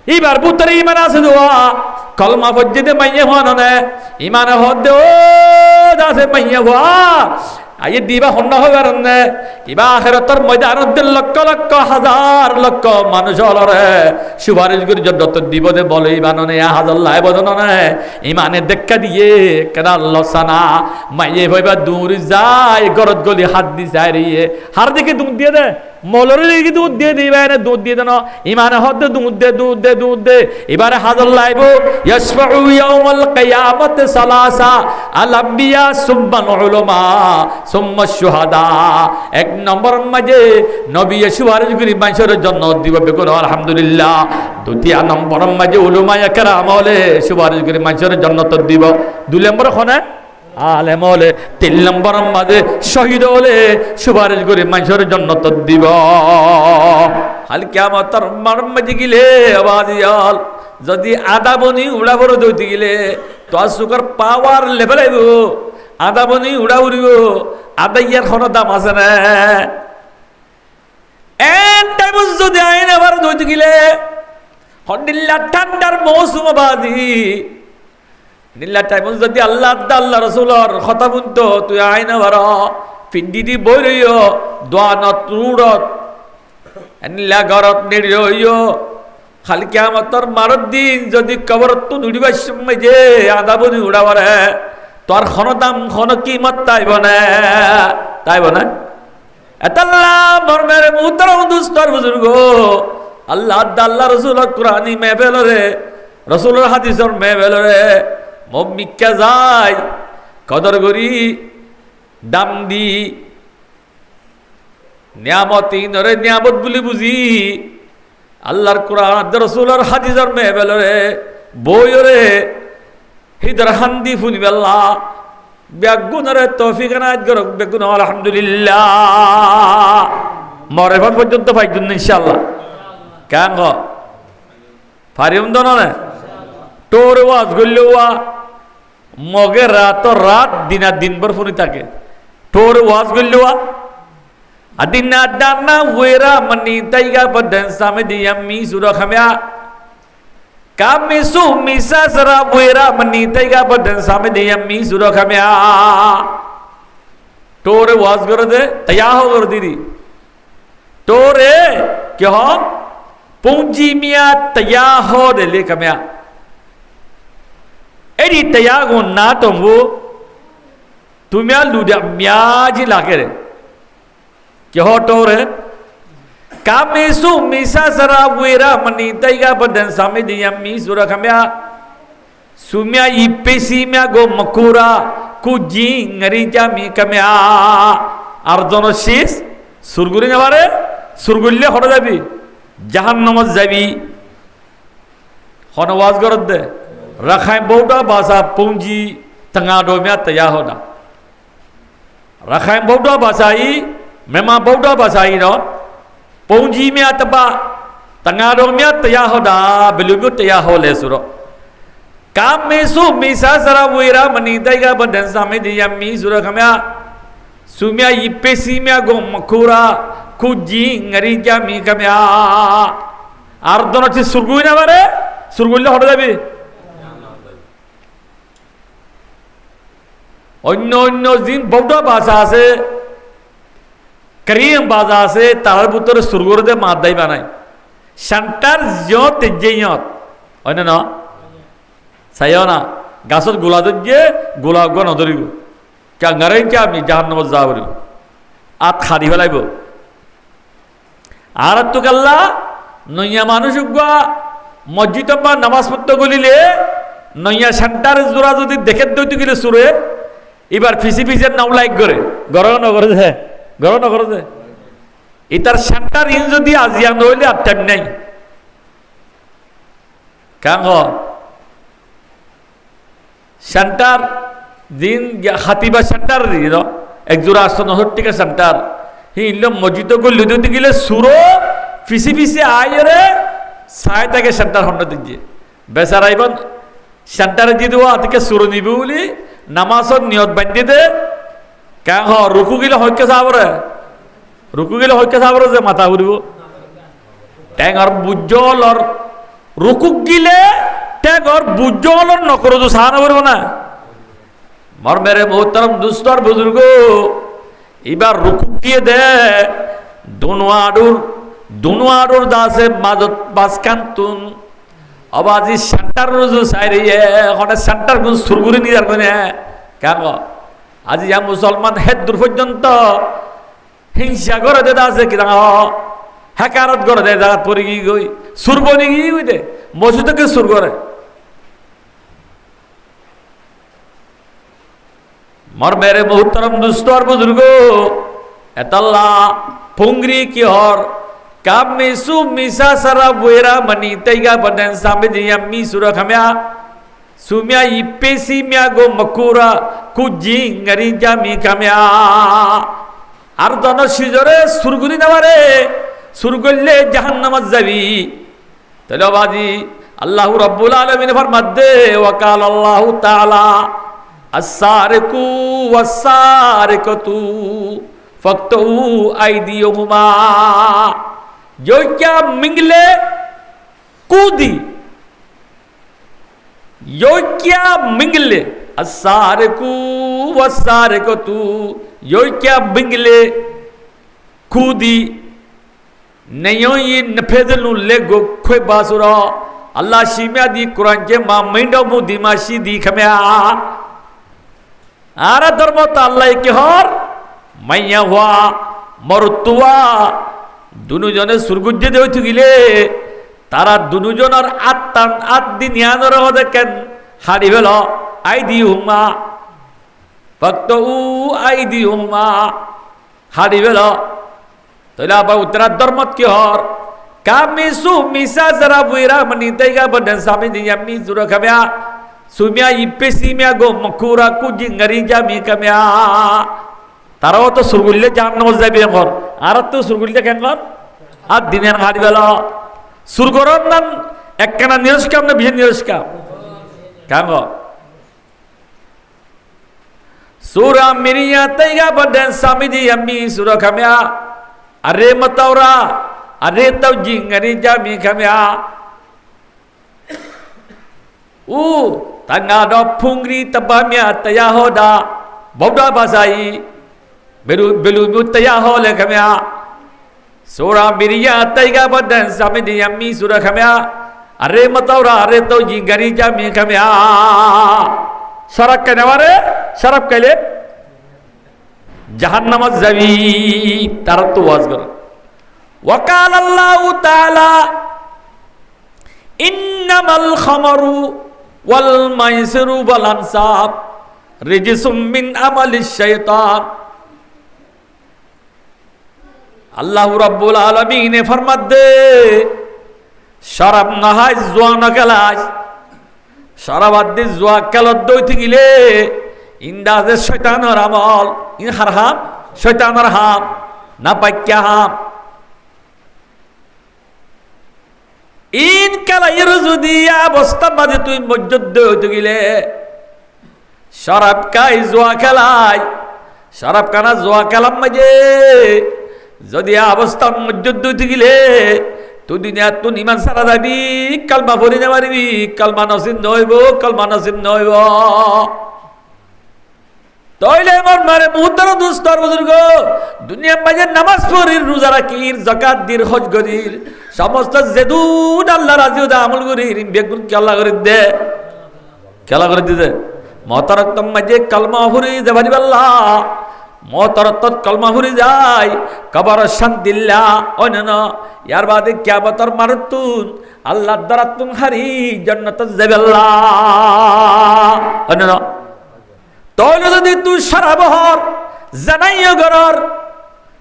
এবার পুত্র ইমান আছে দোয়া কলমা পর্যন্ত মাইয়ে হওয়া না ইমান হদ্দে ও আছে মাইয়ে হওয়া আই দিবা হন্না হবার নে ইবা আখিরাতের ময়দানত লক্ষ লক্ষ হাজার লক্ষ মানুষ হলরে সুপারিশ করে যত দিব দে বলে ইমাননে হাজার লাই বদননে ইমানে দেখা দিয়ে কেন আল্লাহ সানা মাইয়ে হইবা দূর যায় গরত গলি হাত দি যায় রে হার দিকে দুধ দিয়ে দে মলরে দিকে দুধ দিয়ে দিবা না দুধ দিয়ে দেন ইমানে হদ দুধ দে এবারে হাজার লাইব ইয়াসফাউ ইয়াউমাল কিয়ামত সালাসা আল আম্বিয়া সুম্মান উলামা সুম্মা শুহাদা এক নম্বর মাঝে নবী সুপারিশ করি মানুষের জন্য দিব বেকুন আলহামদুলিল্লাহ দ্বিতীয় নম্বর মাঝে উলামায়ে কেরাম হলে সুপারিশ করি মানুষের জন্য তো দিব দুই নম্বর খনে আলেম হলে তিন নম্বর মাঝে শহীদ হলে সুপারিশ করি মানুষের জন্য তো দিব হাল কিয়ামতের মাঝে গিলে আবাদিয়াল যদি আদা বনি উড়া বড় দইতে গিলে তো সুকর পাওয়ার লেভেল আইব আদা বনি উড়া উড়িব আদা ইয়ার কোনো দাম আছে না এন টাইম যদি আইন আবার দইতে গিলে হন্ডিল্লা ঠান্ডার মৌসুম বাদি নিল্লা টাইম যদি আল্লাহ রসুলর কথা বুনতো তুই আইন আবার পিন্ডি দি বই রইও দোয়ানত রুড়ত নিল্লা গরত নিড় রইও খালি কিয়ামতের মারত দিন যদি কবরত তো নুড়িবার সময় যে আদা বনি উড়াবারে তোর খন দাম খন কিমত তাইব না এতাল্লাহ মর্মের মুহূর্তের দুস্তর বুজুর্গ আল্লাহ রসুলের কুরআনি মেহফিল রে রসুলের হাদিসের মেহফিল রে মমিকা যায় কদর করি দাম দি নিয়ামতি নরে নিয়ামত বলি বুঝি আল্লাহর কুরআন রসুলের হাদিসের মেহফিল রে বই রে হিদর হান্দি ফুনিবাল্লাহ বেগুনরে তৌফিক আনাত করক বেগুন আলহামদুলিল্লাহ মরেফত পর্যন্ত পাইতুন ইনশাআল্লাহ কেন পারিম তো না তোর ওয়াজ গল্লুয়া মগে রাত দিনভর ফোনে থাকে তোর ওয়াজ গল্লুয়া আদিনা দানা ওয়েরা মনি তাইগা বদন সামে দিয়ামি সুরখমিয়া কামিসু মিসা সরা ওয়েরা মনি তাইগা বদন সামে দিয়ামি সুরখমিয়া তোর ওয়াজ করে দে তৈয়া হো করে দিদি তোরে কি হ পুঁজি মিয়া তৈয়া হো দে লে কমিয়া এডি তৈয়া গো না তমু তুমি লুডা মিয়াজি লাগে রে কি হ তোরে কামিসু মিসা সরা ওয়েরা মনি তাইগা বদন সামে দিয়ামি সুরখমিয়া সুমিয়া ইপেসি মিয়া গো মকুরা কুজি ngari jami kamya আর জনশিস সুরগুলি নেবারে সুরগুলিলে হড় যাবি জাহান্নামত যাবি হনওয়াজ করত দে রাখাই বউটা বাসা পুঞ্জি তঙ্গা ডোমিয়া তৈয়া হদা রাখাই বউটা বাসাই মেমা বউটা বাসাই ন পুঞ্জি মিয়া তবা তঙ্গা ডোমিয়া তৈয়া হদা বেলুমিও তৈয়া হলে সুর কামেসু মিসা সরা ওয়েরা মনি তাইগা বদন সামে দিয়ামি সুরখমিয়া সুমিয়া ইপেসি মিয়া গো মকুরা কুজি ngari jami kamya আর দনছি সুরগুই না বারে সুরগুইলে হড় যাবি অন্য জিন বউটা ভাষা আছে করিম ভাষা আছে তার ভিতরে সুরগুর দে মাদাই বানাই শান্তার জত তেজেয়ত হয় না সাইও না গাছত গোলা দে গোলা গন ধরিব কে ngare কে আমি জাহান্নামত যাবরি আত খাদি ফেলাইব আর তো আল্লাহ নইয়া মানুষ মসজিদ বা নামাজ পড়তে গলিলে নইয়া শান্তার জোড়া যদি দেখে দইতে গেলে সুরে এবার ফিসি ফিসের নাম লাইক করে গরম নগর যে এটার শান্তার ইন যদি আজিয়া নইলে আর টাইম নাই কাঙ্গ শান্তার দিন হাতিবা শান্তার দিন এক জোড়া 890 টাকা শান্তার হিল মসজিদ গলি দইতে গেলে সুরো ফিসি ফিসি আইরে সাই তাকে শান্তার হন্ড দিচ্ছে বেচারা ইবন শান্তারে দিয়ে দেওয়া থেকে সুরো নিবে বলি নামাজত নিয়ত বান্ধি দে কা হ রুকু গেলে হইকে যাবরে যে মাথা ঘুরিব ট্যাং আর বুজ্জল আর রুকুক গিলে ত্যাগর বুঝল নকর তো সাহানা করবো না মর মেরে মোহতারম দুস্তর বুজুর্গ এবার রুকুক গিয়ে দে দুনুয়াডুর দাসে মাজত বাসকান্তুন অবাজি সেন্টার রুজু সাইরে হঠাৎ সেন্টার গুণ সুরগুরি নিদার কোনে কেন আজি যা মুসলমান হেদ দূর পর্যন্ত হিংসা করে দে আছে কি হ্যাকারত করে দে জায়গা পরে গিয়ে গই সুরবনি গিয়ে গই দে মসজিদকে সুর করে মর মেরে মোহতারম দুস্তর বুজুর্গ এতাল্লা পুংরি কি হর কামে সু মিসা সারা বুয়েরা মনি তৈগা বনেন সামে দিয়া মি সুরা খামিয়া সুমিয়া ইপেসি মিয়া গো মকুরা কুজি ngari জামি খামিয়া আর দন সিজরে সুরগুরি নামারে সুরগল্লে জাহান্নামত যাবি তাহলে বাজি আল্লাহ রাব্বুল আলামিন ফরমাদে ওয়াকাল আল্লাহু তাআলা আস-সারিকু ওয়াস-সারিকাতু ফাকতু আইদিয়ুহুমা जो क्या मिंगले कूदी यो क्या मिंगले असारकू वसारकतु यो क्या मिंगले कूदी नयो ये नफेदलु लेगो खोय बासुरा अल्लाह शिम्या दी कुरान के मा मिंडो मुदी माशी दी खम्या आरा धर्म तो अल्लाह के हर मैया हुआ मरुतुआ দুজনে সুরগুজ্জে দেও গিলে তারা দুজনের আত্মান আত্দিন ইয়ানর দেখেন হাড়ি হল আইদি হুমা ভক্ত উ আইদি হুমা হাড়ি হল তাহলে আবার উত্তরার ধর্মত কি হর কামিসু মিসা যারা বুইরা মনি তাইগা বনেন সামি দিয়া মি জুরা খামিয়া সুমিয়া ইপেসি মিয়া গো মকুরা কুজি ngari জামি কামিয়া তারাও তো সুরগুল্লে জাহান্নাম যাবে এখন আর তো সুরগুল্লে কেন কর আর দিনের হাড়ি বেলা সুরগরর নাম একখানা নিরস্কাম না বিশেষ নিরস্কাম কেন সুরা মিরিয়া তাইগা বদেন সামিজি আমি সুরা খামিয়া আরে মতাওরা আরে তাও জিঙ্গারি জামি খামিয়া উ তাঙ্গা দ ফুংরি তাবামিয়া তায়া হোদা বৌদা বাসাই বেলু মুতয়া হলে খামিয়া সুরা মিরিয়া তাইগা বদেন সামিজি আমি সুরা খামিয়া আরে মতাওরা আরে তাও জিঙ্গারি জামি খামিয়া শরাব কেনে মারে শরাব খাইলে জাহান্নামত যাবি তারা তো ওয়াজ করে ওয়াকাল আল্লাহু তাআলা ইন্নামাল খামরু ওয়াল মাইসিরু ওয়াল আনসাব রিজসুম মিন আমালিশ শাইতান আল্লাহ রাব্বুল আলামিন ফরমাত দে শরাব না হয় জুয়া না খেলায় শরাবাদ্দি জুয়া খেলত দইতে গিলে ইন্দাজে শয়তানের আমল ইন হারাম শয়তানের হাম না পাক্যা হাম ইন কালাইর যদি অবস্থা বাজে তুই মসজিদ দইতে গিলে শরাব খাই জুয়া খেলাই শরাব খানা জুয়া খেলাম মাঝে যদি অবস্থা মসজিদ দইতে গিলে তুই দুনিয়া তুই ইমান সারা যাবি কালমা পড়ি না মারিবি কালমা নসিব নইব কালমা নসিব নইব তাইলে আমার মারে মুহূর্তের দুস্তর বুজুর্গ দুনিয়া মাঝে নামাজ পড়ির রোজা রাখির যাকাত দির হজ করির সমস্ত জেদুন আল্লাহ রাজি দা আমল করির বেগুন কেলা করে দে কেলা করে দিতে মহতারতম মাঝে কালমা পড়ি যাবানি আল্লাহ মহতারত কালমা পড়ি যায় কবর শান্তিল্লাহ অনন ইয়ার বাদে কিয়ামতের মারতুন আল্লাহ দরাতুন হারি জান্নাত যাবে আল্লাহ অনন তাহলে যদি তুই সারা বহর জানাইও গরর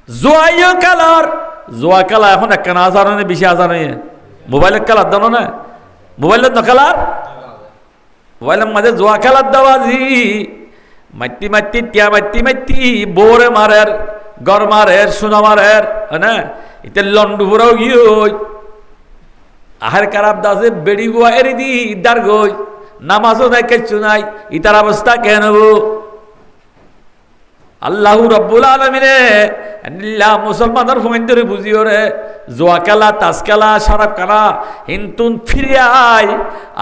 জুয়াইও কালার জুয়া খেলা এখন একখানা আসার নেই বেশি আসার নেই মোবাইলের খেলার দানো না মোবাইলের না খেলার মোবাইলের মাঝে জুয়া খেলার দাবাজি মাতি মাতি টিয়া মাতি মাতি বোরে মারের গড় মারের সোনা মারের হ্যাঁ ইতে লন্ডু ফুরাও গিয়ে আহার খারাপ দাসে বেড়ি গোয়া এরি দি ইদার গই নামাজও নাই কিচ্ছু নাই ইতার অবস্থা কেন আল্লাহু রাব্বুল আলামিনে আল্লাহ মুসলমানের ফোনদরে বুঝিও রে জোয়া খেলা তাস খেলা শরাব খেলা হিন্তুন ফিরিয়াই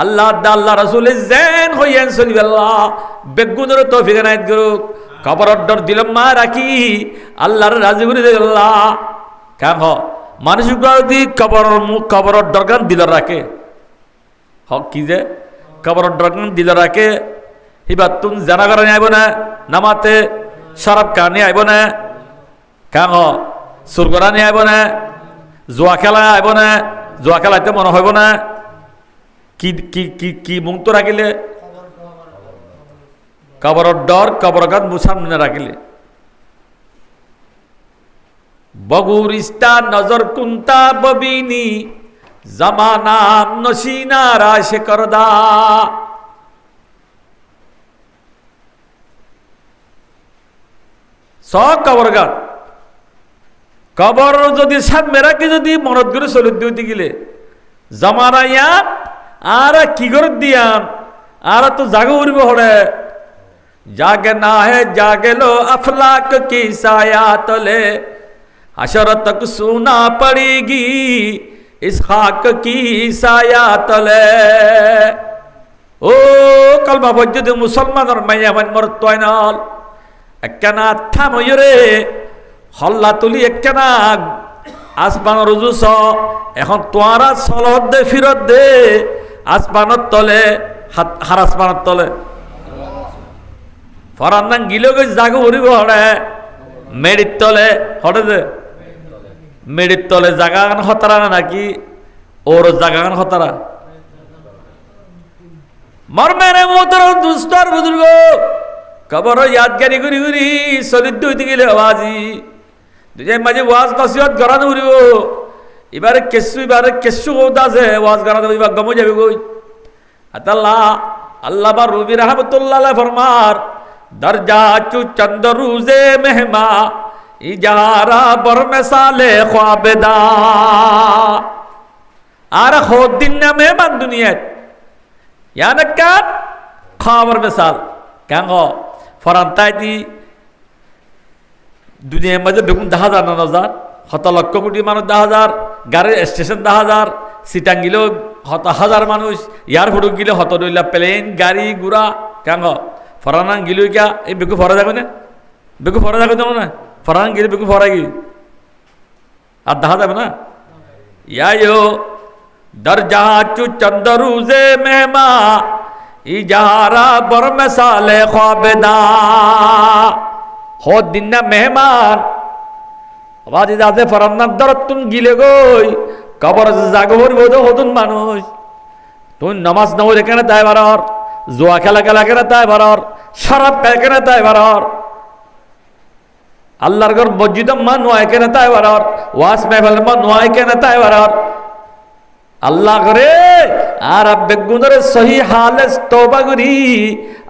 আল্লাহ আল্লাহ রাসূলের জেন হইয়েন সলিবাল্লাহ বেগুনের তৌফিক নাইত করুক কবরর ডর দিলম মা রাখি আল্লাহর রাজি করে দে আল্লাহ কাম মানুষ যদি কবরর দরকার দিল রাখে হক কি যে কবরর দরকার দিল রাখে হিবার তুম জানা করে আইব না নামাতে শরাব কানে আইব না কাম সুরগরা নিয়ে আইব না জোয়া খেলা আইব না জোয়া খেলাইতে মনে হইব না কি কি কি কি মুক্ত রাখিলে কবরর ডর কবরগান মুসামনে রাখিলে বগুরিস্তা নজর কুন্তা ববিনী জামানা নসিনা রাশে করদা সব কবরগান কবর যদি সামনে রাখি যদি মনত করে চলে দিতে গেলে জামানা ইয়া আর কি করে দিয়াম আর তো জাগে উড়ব হরে जागना है जागे लो अफलाक की साया तले हशर तक सुना पड़ेगी इस खाक की साया तले ओ कलमा वजद मुसलमान और मैया मन मरतोयनाल एकना था मयूरे हल्ला तुली एकना আসমান রুজুস এখন তোয়ারা সলদ দে ফিরত দে আসমানত তলে হার আসমানত তলে ফরান্নাং গিলো গই জাগো উড়িব হড়ে মেডির তলে হড়ে যে মেডির তলে জাগান হতারা নাকি ওর জাগান হতারা মরমেরে মোতর দুস্তর বুজুর্গ কবর ইয়াদগারি গুরি গুরি সলিদ দুইতে গেলে আওয়াজি দুজে মাঝে ওয়াজ নসিহত করানো উড়িব এবারে কেসু ওদা আছে ওয়াজ করানো এবার গমো যাবে গই আতাল্লাহ আল্লাহ বা রুবি রহমতুল্লাহ ফরমার दर्जा चु चंद रूजे मेहमा इजारा बर मिसाले ख्वाबदा आर खो दिन मेहमान दुनिया यानी क्या खबर मिसाल क्या हो फरंताई थी दुनिया में जब बेकुन 10,000 9,000 हता लक्ष कोटी मानुष 10,000 गाड़ी स्टेशन 10,000 सीटांगिलो हता 1000 मानुष यार फोटो गिलो हता डोला प्लेन गाड़ी गुरा क्या हो ফরানাং গিলুই কা এই বেকু ফরা যাবে না বেকু ফরা যাবে না ফরানাং গিলে বেকু ফরা গি আর দেখা যাবে না ইয়ায়ো দরজা চু চন্দরুজে মেহমা ইজারা বর মিসালে খ্বাবদা হদ দিন না মেহমান আওয়াজ যাতে ফরানাং দরতুন গিলে গই কবর জাগর বদ হদুন মানুষ তুই নামাজ নাও এখানে তাই বারর জোয়া খেলা কেন তাই বারর শরাব কেন তাই বারর আল্লাহর ঘর মসজিদ মান নয় কেন তাই বারর ওয়াজ মেহফিল মান নয় কেন তাই বারর আল্লাহ করে আর বেগুনের সহি হালে তওবা করি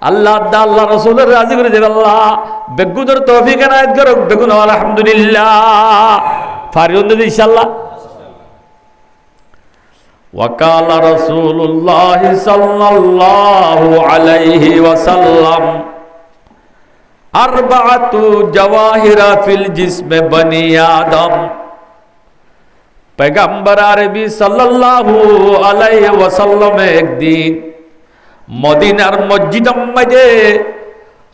আল্লাহ আল্লাহ রাসূলের রাজি করে দেব আল্লাহ বেগুনের তৌফিক এনায়েত করুক বেগুন আলহামদুলিল্লাহ ফারিউন ইনশাআল্লাহ وقال رسول الله صلى الله عليه وسلم أربعة جواهر في الجسم بني آدم पैगंबर अरबी सल्लल्लाहु अलैहि वसल्लम एक दिन मदीनार मस्जिद मजे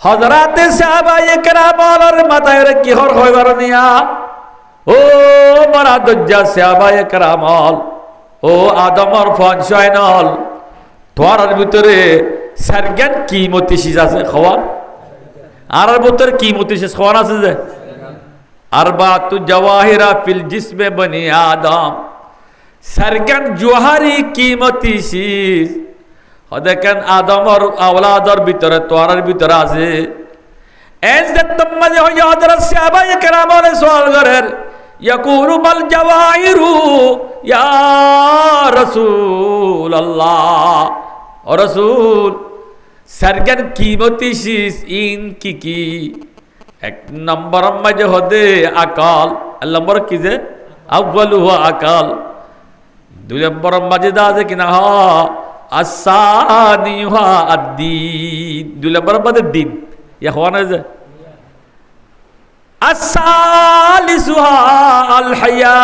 हजरत साहबाए केराम और माताए की हर होइबार निया ओ बड़ा दज्जा साहबाए केराम ও আদমর ফনশাইনল তোয়ার ভিতরে সারগান কিমতি শিজ আছে খাওয়ার আর ভিতরে কিমতি শিজ খাওয়ার আছে যে আরবাতু জাওয়াহিরা ফিল জিসমে বনি আদম সারগান জওহারি কিমতি শিজ হদেকান আদমর আওলাদর ভিতরে তোয়ার ভিতরে আছে এজ দম্মাজে হয় হযরত সাহাবায়ে কেরামের সওয়াল করেন ইয়াকুলু মাল জাওয়াহিরু ইয়া রাসূলুল্লাহ ও রাসূল সারগান কিমতি শিস ইন কি এক নম্বর মাঝে হদে আকাল নম্বর কি যে আউয়ালু হুয়া আকাল দুই নম্বর মাঝে দা আছে কিনা হ আসানি হুয়া আদ্দিন দুই নম্বর মাঝে দিন ইয়া হওয়া না যে আসালিসুহা আল হায়া,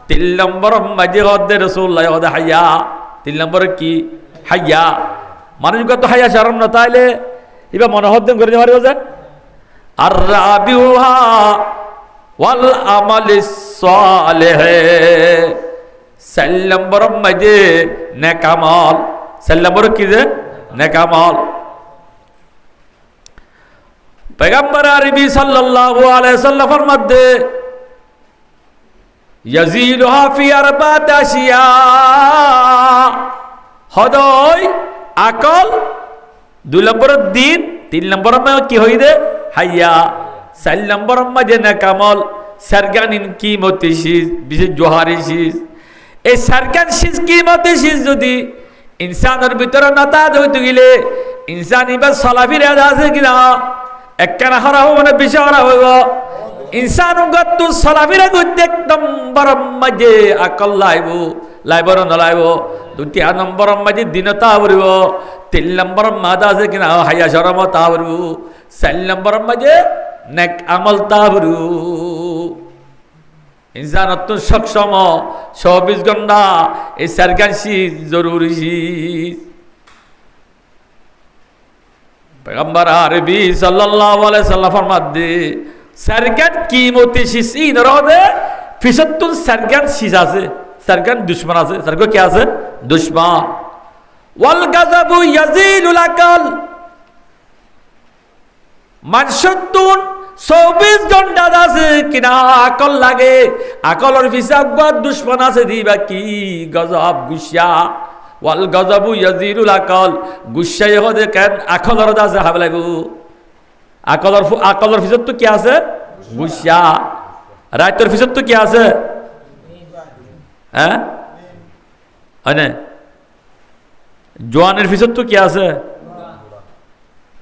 3 নম্বর মাঝে হদে রাসূলুল্লাহ হদে হায়া। 3 নম্বর কি? হায়া। মানুষ কত হায়া শরম না তাইলে এবার মনে হদ্দেম করে দিতে পারবে যে। আর রাবিউহা ওয়াল আমালিস সালেহ, 4 নম্বর মাঝে নেক আমল। 4 নম্বর কি যে? নেক আমল। पैगंबर अरबी सल्लल्लाहु अलैहि वसल्लम फरमाते यजीलुहा फी अरबात अशिया, हदय আকল 2 নম্বর দিন, 3 নম্বর কি হইদে হাইয়া, 4 নম্বর মাঝে নেকামল সারগানিন কিমতি শীষ বিশেষ জোহারি শীষ। এই সারগান শীষ কিমতি শীষ যদি ইনসানের ভিতরে নাতাদ হইতে গেলে ইনসান এবার চলাফিরা আছে কিনা একখানা হরা হবো না বেশি হরা হইব। ইনসান গত চলাফিরা করতে 1 নম্বর মাঝে আকল লাইব, লাইবর নলাইব। 2 নম্বর মাঝে দিনতা বলিব। 3 নম্বর মাদা আছে কিনা হাইয়া শরম তা বলিব। 4 নম্বর মাঝে নেক আমল তা বলিব। ইনসান অত সক্ষম 24 ঘন্টা এই সারগান শীষ জরুরি শীষ। पैगंबर अरबी सल्लल्लाहु अलैहि वसल्लम फरमाते सरगन कीमती शीश इन रोदे फिसतुन सरगन शीश আছে, सरगन दुश्मन আছে। सरगो क्या আছে? दुश्मन। ওয়াল গাযাবু ইয়াজিলুল আকল, মানসতুন 24 ঘন্টা আছে কিনা আকল লাগে। আকলর হিসাব বা দুশ্মন আছে দিবা কি গজব গুসা। ওয়াল গজবু ইয়াজিলুল আকল, গুসাই হদে কেন আকলর দাসে হাবলাইবু। আকলর ভিতর তো কি আছে? গুসা। রাইতর ভিতর তো কি আছে? হ্যাঁ হয় জোয়ানের ভিতর তো কি আছে?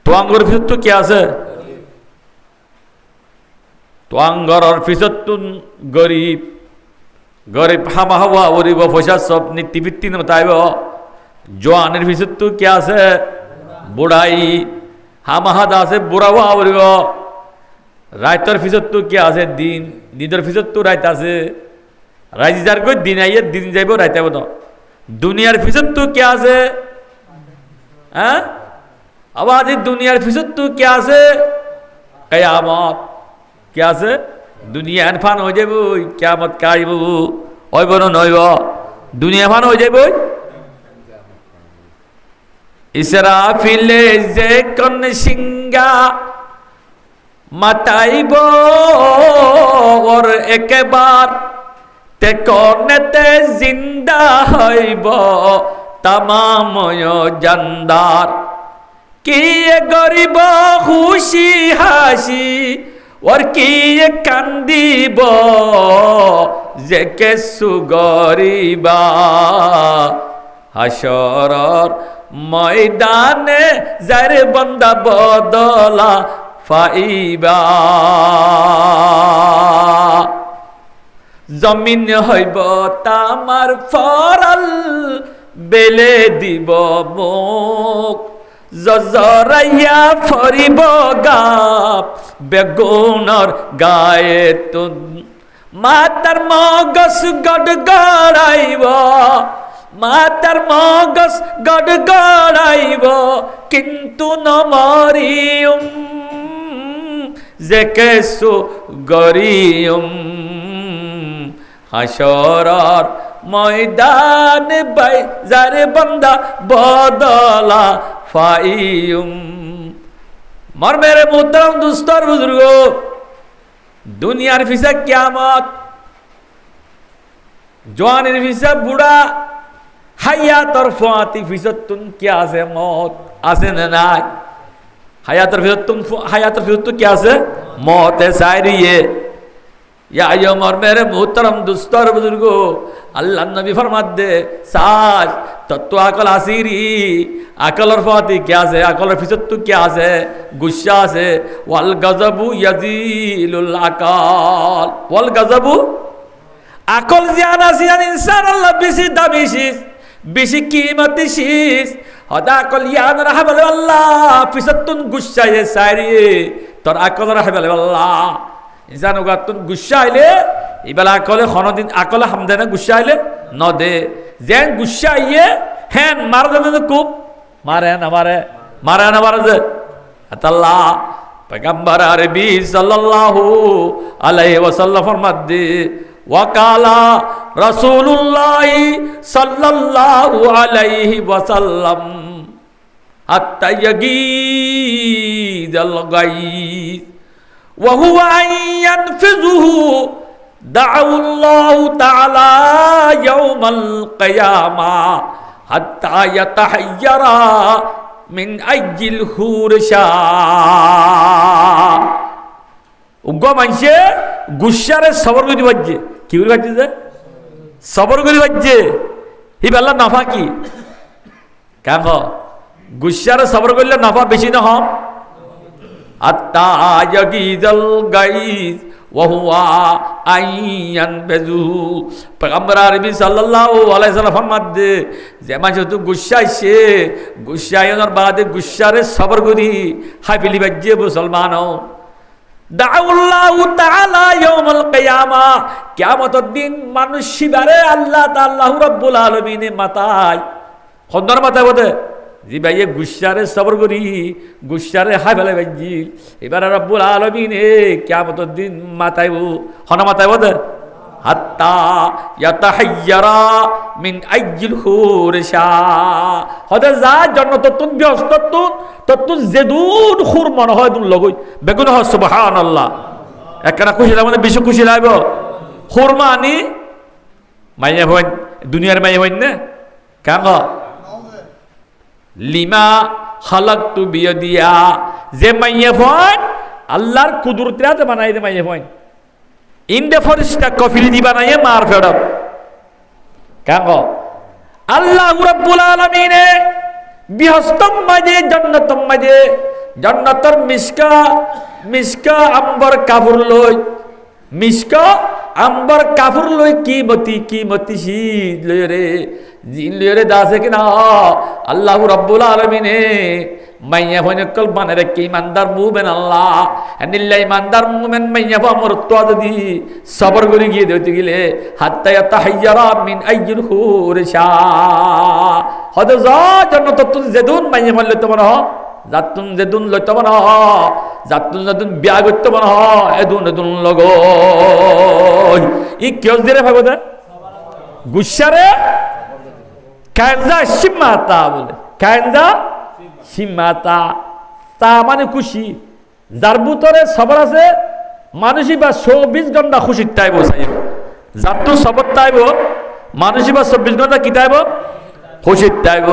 তোয়াঙ্গর ভিতর তো কি আছে? তোয়াঙ্গর ভিতর তো গরিব, গরিব হামা হওয়া ওরিব পয়সা সব নীতিভিত্তি নতাইব। জোয়ানের ভিতর তো কি আছে? বুড়াই হামাহাদ আছে, বুড়া হওয়া ওরিব। রাইতর ভিতর তো কি আছে? দিন, দিনের ভিতর তো রাইত আছে। রাইত যার কই দিন আইয়ে দিন যাইব রাইত আইব না। দুনিয়ার ভিতর তো কি আছে? হ্যাঁ আবার দুনিয়ার ভিতর তো কি আছে? কিয়ামত। কি আছে? দুনিয়া ফান হয়ে যাবো, কিয়ামত কাইব হইব না নইব? দুনিয়া ফান হয়ে যাবো। ইসরাফিলে যে কোন সিংহা মাতাইব ওর একবার তে কোনেতে জিন্দা হইব তামাময় জানদার। কি গরিব খুশি হাসি ওর কি কান্দিব যে কেসু গরিবা হাসরর ময়দানে যার বন্দা বদলা ফাইবা। জমিন হইব তামার ফরাল বেলে দিব মুখ জজরাইয়া ফরিব গাপ বেগুনর গায়ে তুন। মাতার মগস গড গড়াইব, মাতার মগস গড গড়াইব কিন্তু নমরিয়ম যে কেসু গরিয়ম হাসরর ময়দান বাই যারে বন্দা বদলা ফাইয়ুম। মর মেরে মুহতারাম দুস্তর বুজুর্গ, দুনিয়ার ফিসা কিয়ামত, জওয়ানের ফিসা বুড়া, হায়াতর ফাতি ফিসতুন কি আছে? মত আছে না নাই? হায়াতর ফিসতুন, হায়াতর ফিসতুন কি আছে? মত এ সাইরিয়ে। या यमर मेरे मोहतरम दुस्तर बुजुर्गो, अल्लाह नबी फरमाते साज तत्व अकल आसिरी अकल और फाती क्या से? अकल और फिसत्तु क्या से? गुस्सा से। वल गजबु यजीलुल अकल, वल गजबु अकल ज्यादा सियान इंसान अल्लाह बिसी दाबिशिस बिसी कीमती शीस हदा अकल याद रहा बोले अल्लाह फिसत्तुन गुस्सा ये सारी तोर अकल रहा बोले अल्लाह ইনসান গাতুন গুসা আইলে ইবেলা আকলে খনদিন আকলে হামদে না গুসা আইলে ন দে যেন গুসা আইয়ে হ্যাঁ মার দে খুব মারে না মারে যে আল্লাহ পয়গম্বর আরবি সাল্লাল্লাহু আলাইহি ওয়াসাল্লাম ফরমাতে ওয়াকালা রাসূলুল্লাহ সাল্লাল্লাহু আলাইহি ওয়াসাল্লাম হাত্তা ইয়াগীদাল গায়স ওয়া হুয়া ইয়ানফিযুহু দাআউল্লাহু তাআলা ইয়াউমাল কিয়ামা হাত্তা ইয়াতাহায়্যারা মিন আইজিল হুরশা উগ্র মানছে গুসারে সবর করে বাজছে কি করে বাজছে যে সবর করে বাজছে হি বেলা নাফা কি কেন গুসারে সবর করলে নাফা বেশি না হম আত্তা ইয়াগিজাল গাইজ ওয়া হুয়া আইয়ানফিযু পয়গম্বর আরবি সাল্লাল্লাহু আলাইহি ওয়াসাল্লাম ফরমাতে যে মানুষ তো গুসাইছে গুসাইনোর বাদে গুসারে সবর করি হাবিলি বাজছে মুসলমানও দাউল্লাহু তাআলা ইয়াউমুল কিয়ামা কিয়ামতের দিন মানুষ শিবারে আল্লাহ তাআলা রাব্বুল আলামিনে মাথায় খন্দর মাথায় বদে জি ভাই গুসারে সবর করি গুসারে হাই ফেলে বাজি এবার রাব্বুল আলামিনে কিয়ামতের দিন মাথায় হন মাথায় বদে হাত্তা ইয়াতাহায়্যারা মিন আইজিল হুরশা হদে যা জান্নাত তুন ব্যস্ত তুন জেদুন খুর মন হয় দুন লগই বেগুন হ সুবহানাল্লাহ একনা খুশি লাগে বেশি খুশি লাগবে খুরমা আনি মাইয়া হই দুনিয়ার মাইয়া হই না কেন লিমা খালাকতু বিয়াদিয়া যে মাইয়া হই আল্লাহর কুদরতে বানাই দে মাইয়া হই ইন্দে ফরিস্তা কফিল দি বানাইয়ে মার ফেরত কেন আল্লাহ রাব্বুল আলামিনে বিহস্তম মাঝে জান্নাতম মাঝে জান্নাতর মিসকা আম্বর কাপড় লই মিসকা আম্বর কাপড় লই কি মতি শীত লই রে জিন লই রে দাসে কিনা আল্লাহ রাব্বুল আলামিনে মাইয়া হইনে কল বানারে কি ইমানদার মুমিন আল্লাহ আনিল্লাহ ইমানদার মুমিন মাইয়া আমর তো যদি সবর করে গিয়ে দিতে গেলে হাত্তা ইয়াতাহায়্যারা মিন আইজিল হুরশা হদ যা জান্নাত তুন জেদুন মাইয়া মারলে তো মনে হ জাতুন জেদুন লইতে মনে হ জাতুন বিয়া করতে মনে হ এদুন লগ ই কেউ দিরে ভাগদে গুসারে কায়জা সিমাতা বলে কায়জা সীমাতা তা মানে খুশি যার ভিতরে সবর আছে মানুষই বা 24 ঘন্টা খুশির টাইব চাইব যার তো সবর টাইব মানুষই বা 24 ঘন্টা কি টাইব খুশির টাইব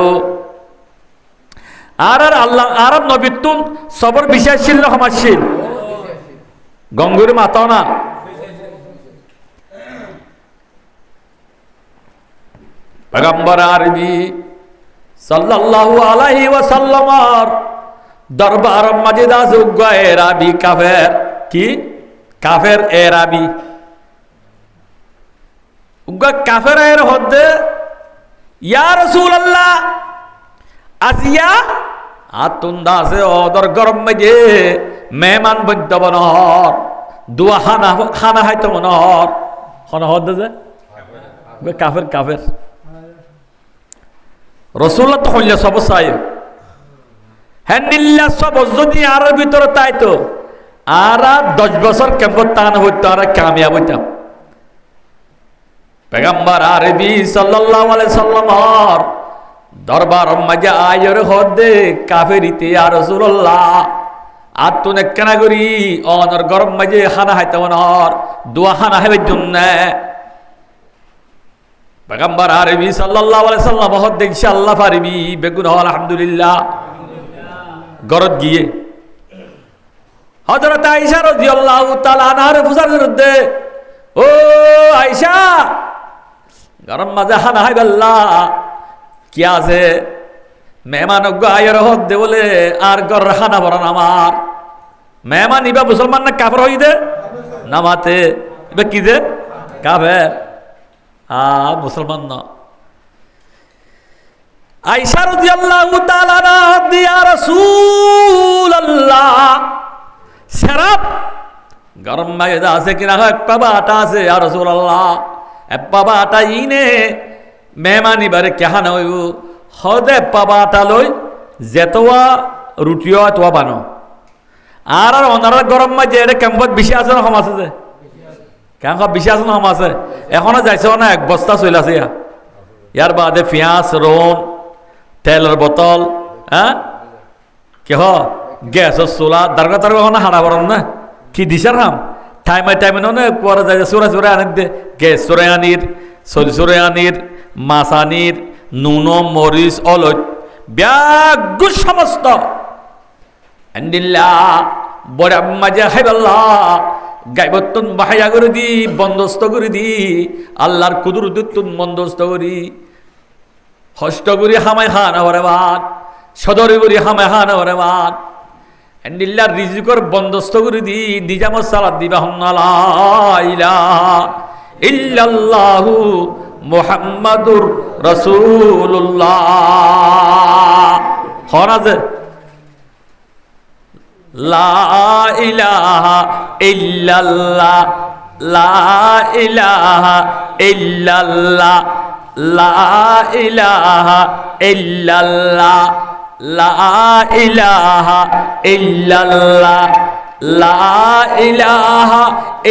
আর আল্লাহ আর নবীতুন সবর বিশ্বাসশীল রহমাশীল গঙ্গুরে মাতাও না পয়গম্বর আরবি সাল্লাল্লাহু আলাইহি ওয়াসাল্লামার দরবার মাঝে দাস এরাবি কাফের কি কাফের এরাবি কাফের এর হদ্দে ইয়া রাসূলুল্লাহ আজিয়া আতুন দাসে ওদর গরম মাঝে মেহমান বন্ধ বনহর দুয়া খানা হাইতো বনহর হন হদ্দে যে কাফের রসুল্লাহ তো হইলে সব চাই হ্যান্ডিল্লা সব যদি আর ভিতরে তাই তো আর 10 বছর কেমন টান হইতো আর কামিয়াব হইতাম পেগম্বর আরবি সাল্লাল্লাহু আলাইহি সাল্লামর দরবার মাঝে আয়র হদে কাফেরিতে আর রাসূলুল্লাহ আতুন একনা করি অনর গরম মাঝে খানা হাইতে অনর দোয়া খানা হবে জন্য পয়গম্বর আরবি সাল্লাল্লাহু আলাইহি সাল্লাম হদে ইনশাআল্লাহ পারবি বেগুন আলহামদুলিল্লাহ গরত গিয়ে হযরত আয়েশা রাদিয়াল্লাহু তাআলা আনহার ফুসার বিরুদ্ধে ও আয়েশা গরম মাঝে খানা হাইবে আল্লাহ কি আছে মেহমান আয়ের হদে বলে আর গর খানা বরণ আমার মেহমান ইবা মুসলমান না কাফের হই দে নামাতে ইবা কি দে কাফের মুসলমান না আয়েশা রাদিয়াল্লাহু তাআলা ইয়া রাসূলুল্লাহ শরাব গরম ময়দা আছে কিনা? এক পাবা আটা আছে ইয়া রাসূলুল্লাহ। এক পাবা আটা ইনে মেহমানি বারে কেহান হইব হদে পাবা আটা লই যেতোয়া রুটিও তোয়া বানো আর অনার গরম মাঝে এটা কেম্পত বেশি আছে না কম আছে যে কেন বেশি আছে না কম আছে? এখনো যাইছে না, এক বস্তা চলে আছে ইয়ার বাদে পেঁয়াজ রোন তেলের বোতল হ্যাঁ কেহ গ্যাসের চোলা দারগা তারগা এখন হারা বরম না কি দিছার হাম টাইমে টাইমে নে পরে যায় চোরা চোরা আনি দে গ্যাস চোরে আনির চলি চোরে আনির মাছ আনির নুন মরিচ অলট ব্যাগু সমস্ত আন্দিল্লা বড় মাঝে খাইবাল্লাহ গাইবত্তন বাহাইয়া করে দি বন্দোবস্ত করে দি আল্লাহর কুদরতুন বন্দোবস্ত করি হস্ত করি হামাই খান হরে বাদ সদরে করি হামাই খান হরে বাদ আন্দিল্লার রিজিকর বন্দোবস্ত করে দি নিজামত সালাত দিবা লা ইলাহা ইল্লাল্লাহু মুহাম্মাদুর রাসূলুল্লাহ হরাজে লা ইলাহা ইল্লাল্লাহ লা ইলাহা ইল্লাল্লাহ লা ইলাহা ইল্লাল্লাহ লা ইলাহা ইল্লাল্লাহ লা ইলাহা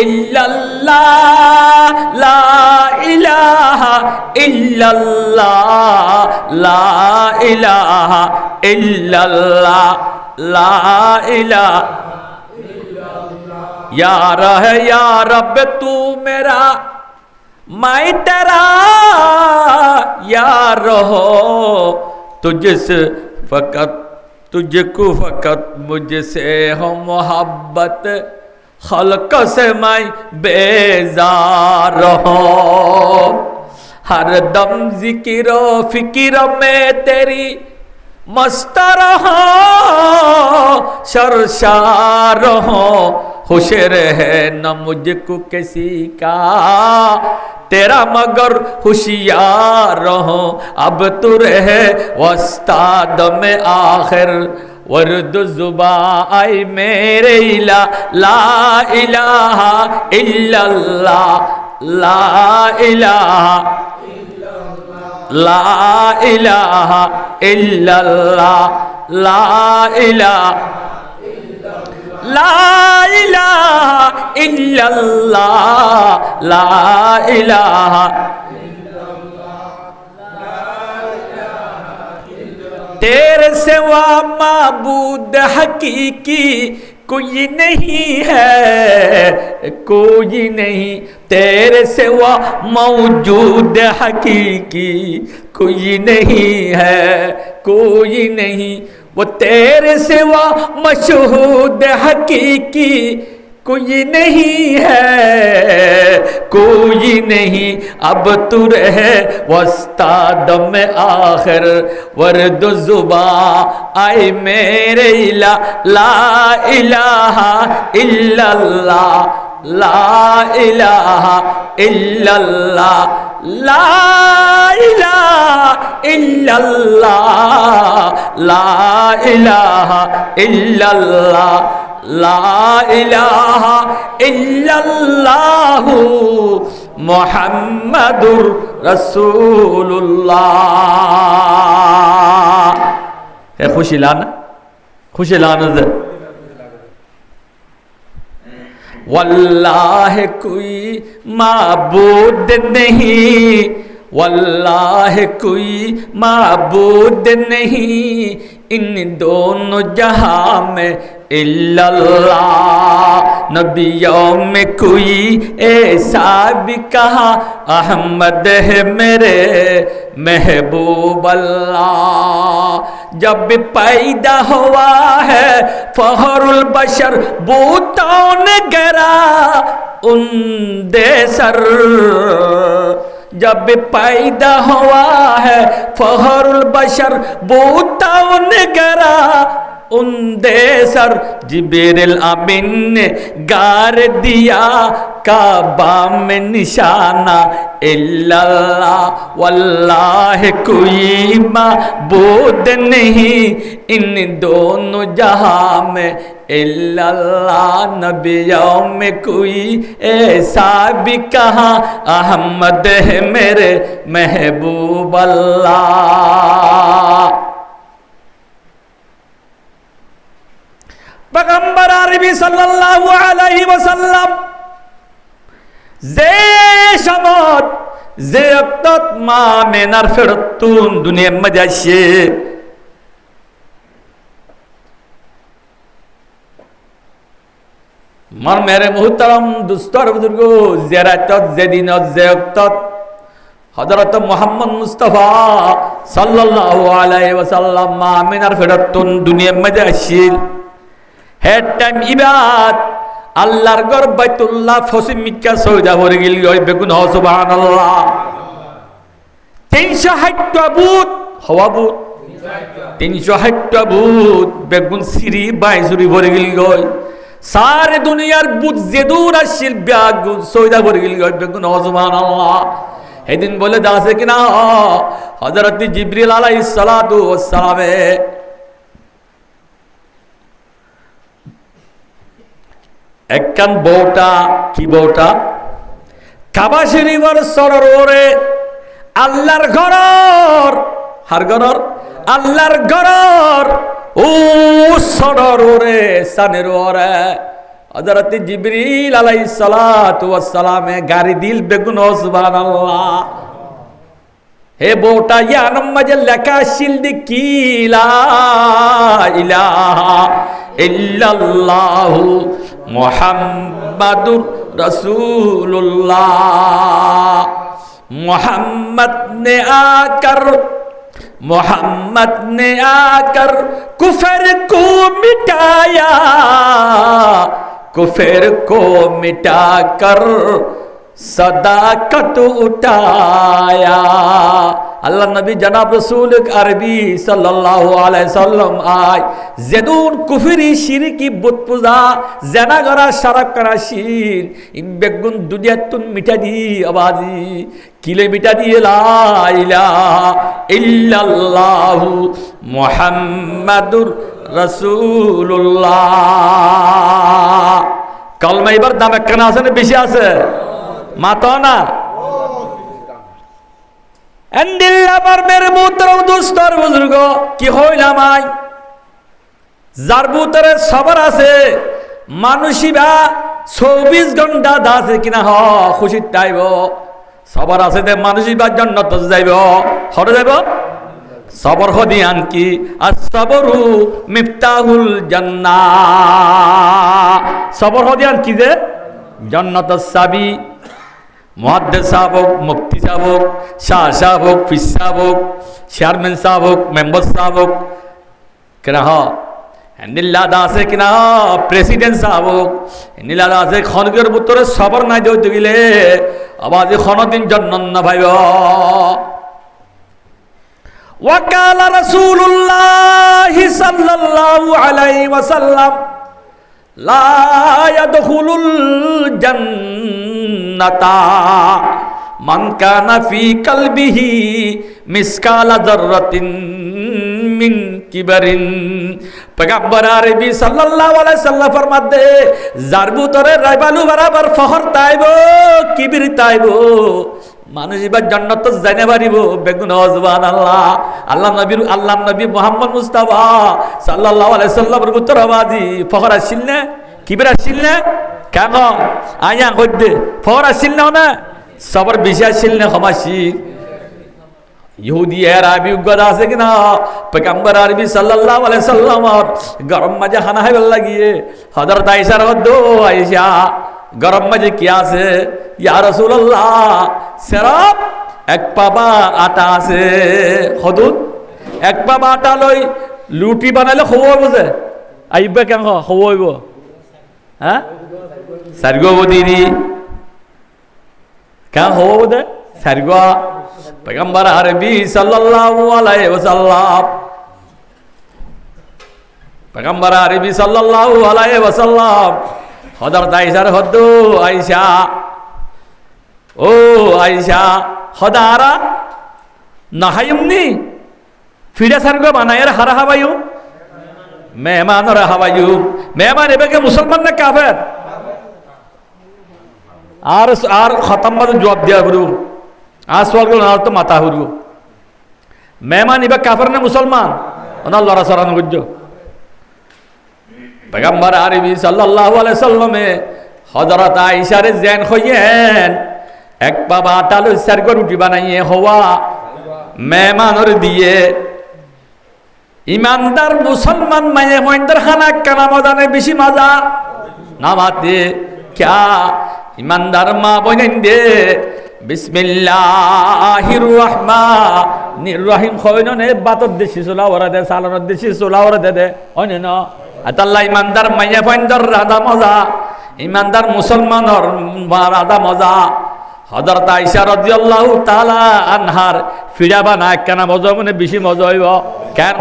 ইল্লাল্লাহ লা ইলাহা ইল্লাল্লাহ লা ইলাহা ইল্লাল্লাহ লা ইলাহা यार है या रब तू मेरा मैं तेरा यार हो तुझसे फकत तुझको फकत मुझसे हो मोहब्बत खल्क से मैं बेजार हो हर दम जिक्र फिक्र में तेरी मस्त रहो सरशार हो हुशर है न मुझको किसी का तेरा मगर होशियार हो अब तू रहे वस्ताद में आखिर वर्द जुबा आई मेरे इला ला इलाहा इल्लल्लाह ला इलाहा ला इलाहा इल्लल्लाह ला इलाहा ला इलाहा इल्लल्लाह ला इलाहा तेरे सिवा माबूद हकीकी कोई नहीं है कोई नहीं तेरे सिवा मौजूद हकीकी कोई नहीं है कोई नहीं वो तेरे सिवा मशहूद हकीकी कोई नहीं है कोई नहीं अब तू रहे वस्ताद में आखिर वर्द जुबा आए मेरे इला ला इलाहा इल्लल्लाह ला इलाहा इल्लल्लाह ला इलाहा इल्लल्लाह ला इलाहा इल्लल्लाह ला इलाहा इल्लल्लाहु मुहम्मदुर रसूलुल्लाह। खुशी लाना दे वल्लाह कोई माबूद नहीं वल्लाह कोई माबूद नहीं इन दोनों जहां में इल्लल्लाह नबियों में कोई ऐसा भी कहा अहमद है मेरे महबूब अल्लाह जब भी पैदा हुआ है फहरुल बशर बूतों ने गिरा उन देसर जब भी पैदा हुआ है फहरुल बशर बूतों ने गिरा उन्दे सर जिब्रील अमीन ने गार दिया काबा में निशाना इल्लल्लाह वल्लाह कोई माबूद नहीं इन दोनों जहां में इल्लल्लाह नबियों में कोई ऐसा भी कहा अहमद है मेरे महबूब अल्लाह। पैगम्बर आरबी सल्लल्लाहु अलैहि वसल्लम যে সমত যে অক্তত মা মেনার ফেরতুন দুনিয়ার মধ্যে আসে মর মেরে মুহতারাম দুস্তর বুজুর্গ জিয়ারতত যেদিনত যে অক্তত হযরত মুহাম্মদ মুস্তাফা সাল্লাল্লাহু আলাইহি ওয়াসাল্লাম মা মেনার ফেরতুন দুনিয়ার মধ্যে আসিল হে টাইম ইবাদ আল্লাহর ঘর বাইতুল্লাহ ফসিম মিক্কা সৌদা ভরে গেল বেগুন সুবহানাল্লাহ 360 বুত হওয়া বুত 360 বুত বেগুন সিরি বাইসুরি ভরে গেল সারে দুনিয়ার বুত যে দূর আসিল বেগুন সৌদা ভরে গেল বেগুন সুবহানাল্লাহ। এদিন বলে দাসে কিনা হযরত জিবরিল আলাইহিস সালাতু ওয়াস সালামে একখান বউটা কি বউটা কাবা শরীফের সরোরে আল্লাহর ঘরর হার ঘরর আল্লাহর ঘরর ও সরোরে সানের ওরে হযরত জিবরিল আলাইহিস সালাতু ওয়াস সালামে গাড়ি দিল বেগুন সুবহানাল্লাহ। হে বউটা ইয়ানাম মাঝে লেখা ছিল কি লা ইলাহা ইল্লাল্লাহু मुहम्मदुर रसूलुल्लाह। मोहम्मद ने आकर कुफर को मिटाया कुफर को मिटाकर सदाकत उठाया। আল্লাহ নবী জনাব রাসূল আরবি সাল্লাল্লাহু আলাইহি সাল্লাম আয় যেদুন কুফরি শিরকি বুত পূজা জানা করা শারাব করা শির বেগুন দুনিয়াতুন মিটা দি আবাজি কিলে মিটা দিয়ে লা ইলাহা ইল্লাল্লাহু মুহাম্মাদুর রাসূলুল্লাহ। কলমা এবার দাম একখানা আছে না বেশি আছে মাতো না আমার মেরে মুহতরম দোস্তর বুজুর্গ কি হইলাম আই যার ভিতরে সবার আছে মানুষিবা 24 ঘন্টা দাসে কিনা হ খুশির টাইব সবার আছে যে মানুষিবা জান্নাত যাইব হরে যাইব সবর হদিয়ান কি আসসাবরু মিফতাহুল জান্নাহ। সবর হদিয়ান কি যে জান্নাতের চাবি। मुहद्दिस साहब हो, मुफ्ती साहब हो, शाह साहब हो, फिस साहब हो, चेयरमैन साहब हो, मेंबर साहब हो किना नीला दासे किना प्रेसिडेंट साहब हो नीला दासे खनगर बुतरे सबर ना जो दिले आवाज खनो दिन जन्नत ना भाइब। वकाल रसूलुल्लाह सल्लल्लाहु अलैहि वसल्लम ला यदखुलुल जन्नता मान काना फी कल्बिही मिसकाला जर्रतिन मिन किबरिन। पैगम्बर आरबी सल्लल्लाहु अलैहि वसल्लम फरमाते যার ভিতরে রাইবালু বরাবর ফখর তাইবো কিবির তাইবো মানুষ এবার জান্নাত যাইতে পারিব বেগুন সুবহানাল্লাহ। আল্লাহ নবী মুহাম্মদ মুস্তাফা সাল্লাল্লাহু আলাইহি ওয়াসাল্লামের ভিতর আবাজি ফখর আসিল না কিবির আসিল না কেন আয়া কইতে ফখর আসিল না সবর বেশি আসিল না ক্ষমাসি ইহুদি আরবি উগদা আছে কিনা पैगंबर আরবি সাল্লাল্লাহু আলাইহি ওয়াসাল্লাম গরম মাঝে খানা খাইবার লাগিয়ে হযরত আয়েশার মধ্যে আয়েশা গরম মাঝে কি আছে ইয়া রাসূলুল্লাহ সিরাপ এক পাবা আটা আছে হদুদ এক পাবা আটা লই লুটি বানাইলে খবর যে আইবা কেন খবরইব হ্যাঁ সারগো বদিনি কেন খবর দে সারগো पैगंबर আরবি সাল্লাল্লাহু আলাইহি ওয়াসাল্লাম পয়গম্বর আরবি সাল্লাল্লাহু আলাইহি ওয়াসাল্লাম হযরত আয়েশার হদ্দু আয়েশা ও আয়েশা হদারা নাহায়ুমনি ফিডা সারগো বানায়ের হারা হাবায়ু মেহমানর হাবায়ু মেহমান এবাকে মুসলমান না কাফের আর খতম বাদ জবাব দিয়া হরু আর সওয়াল না তো মাথা হরু মেহমান এবা কাফের না মুসলমান ওনার লড়া সরানো গুজ্জো পয়গম্বর আরবি সাল্লাল্লাহু আলাইহি সাল্লামে হযরত আয়েশার জেন হইয়েন এক বাবা আটালো সারগো রুটি বানাইয়ে হওয়া মেহমানর দিয়ে ইমানদার মুসলমান মায়ে মইন্দার খানা কানা মজানে বেশি মজা নামাতে ক্যা ইমানদার মা বইনেন দে বিসমিল্লাহির রহমানির রহিম খয়ননে বাতর দেশি সোলা ওরা দে সালানোর দেশি সোলা ওরা দে অনে না আতাল্লাহ ইমানদার মায়ে মইন্দার রাধা মজা ইমানদার মুসলমানর রাধা মজা হযরত আয়েশা রাদিয়াল্লাহু তাআলা আনহার ফিড়া বানা কেনা মজা মানে বেশি মজা হইব কেন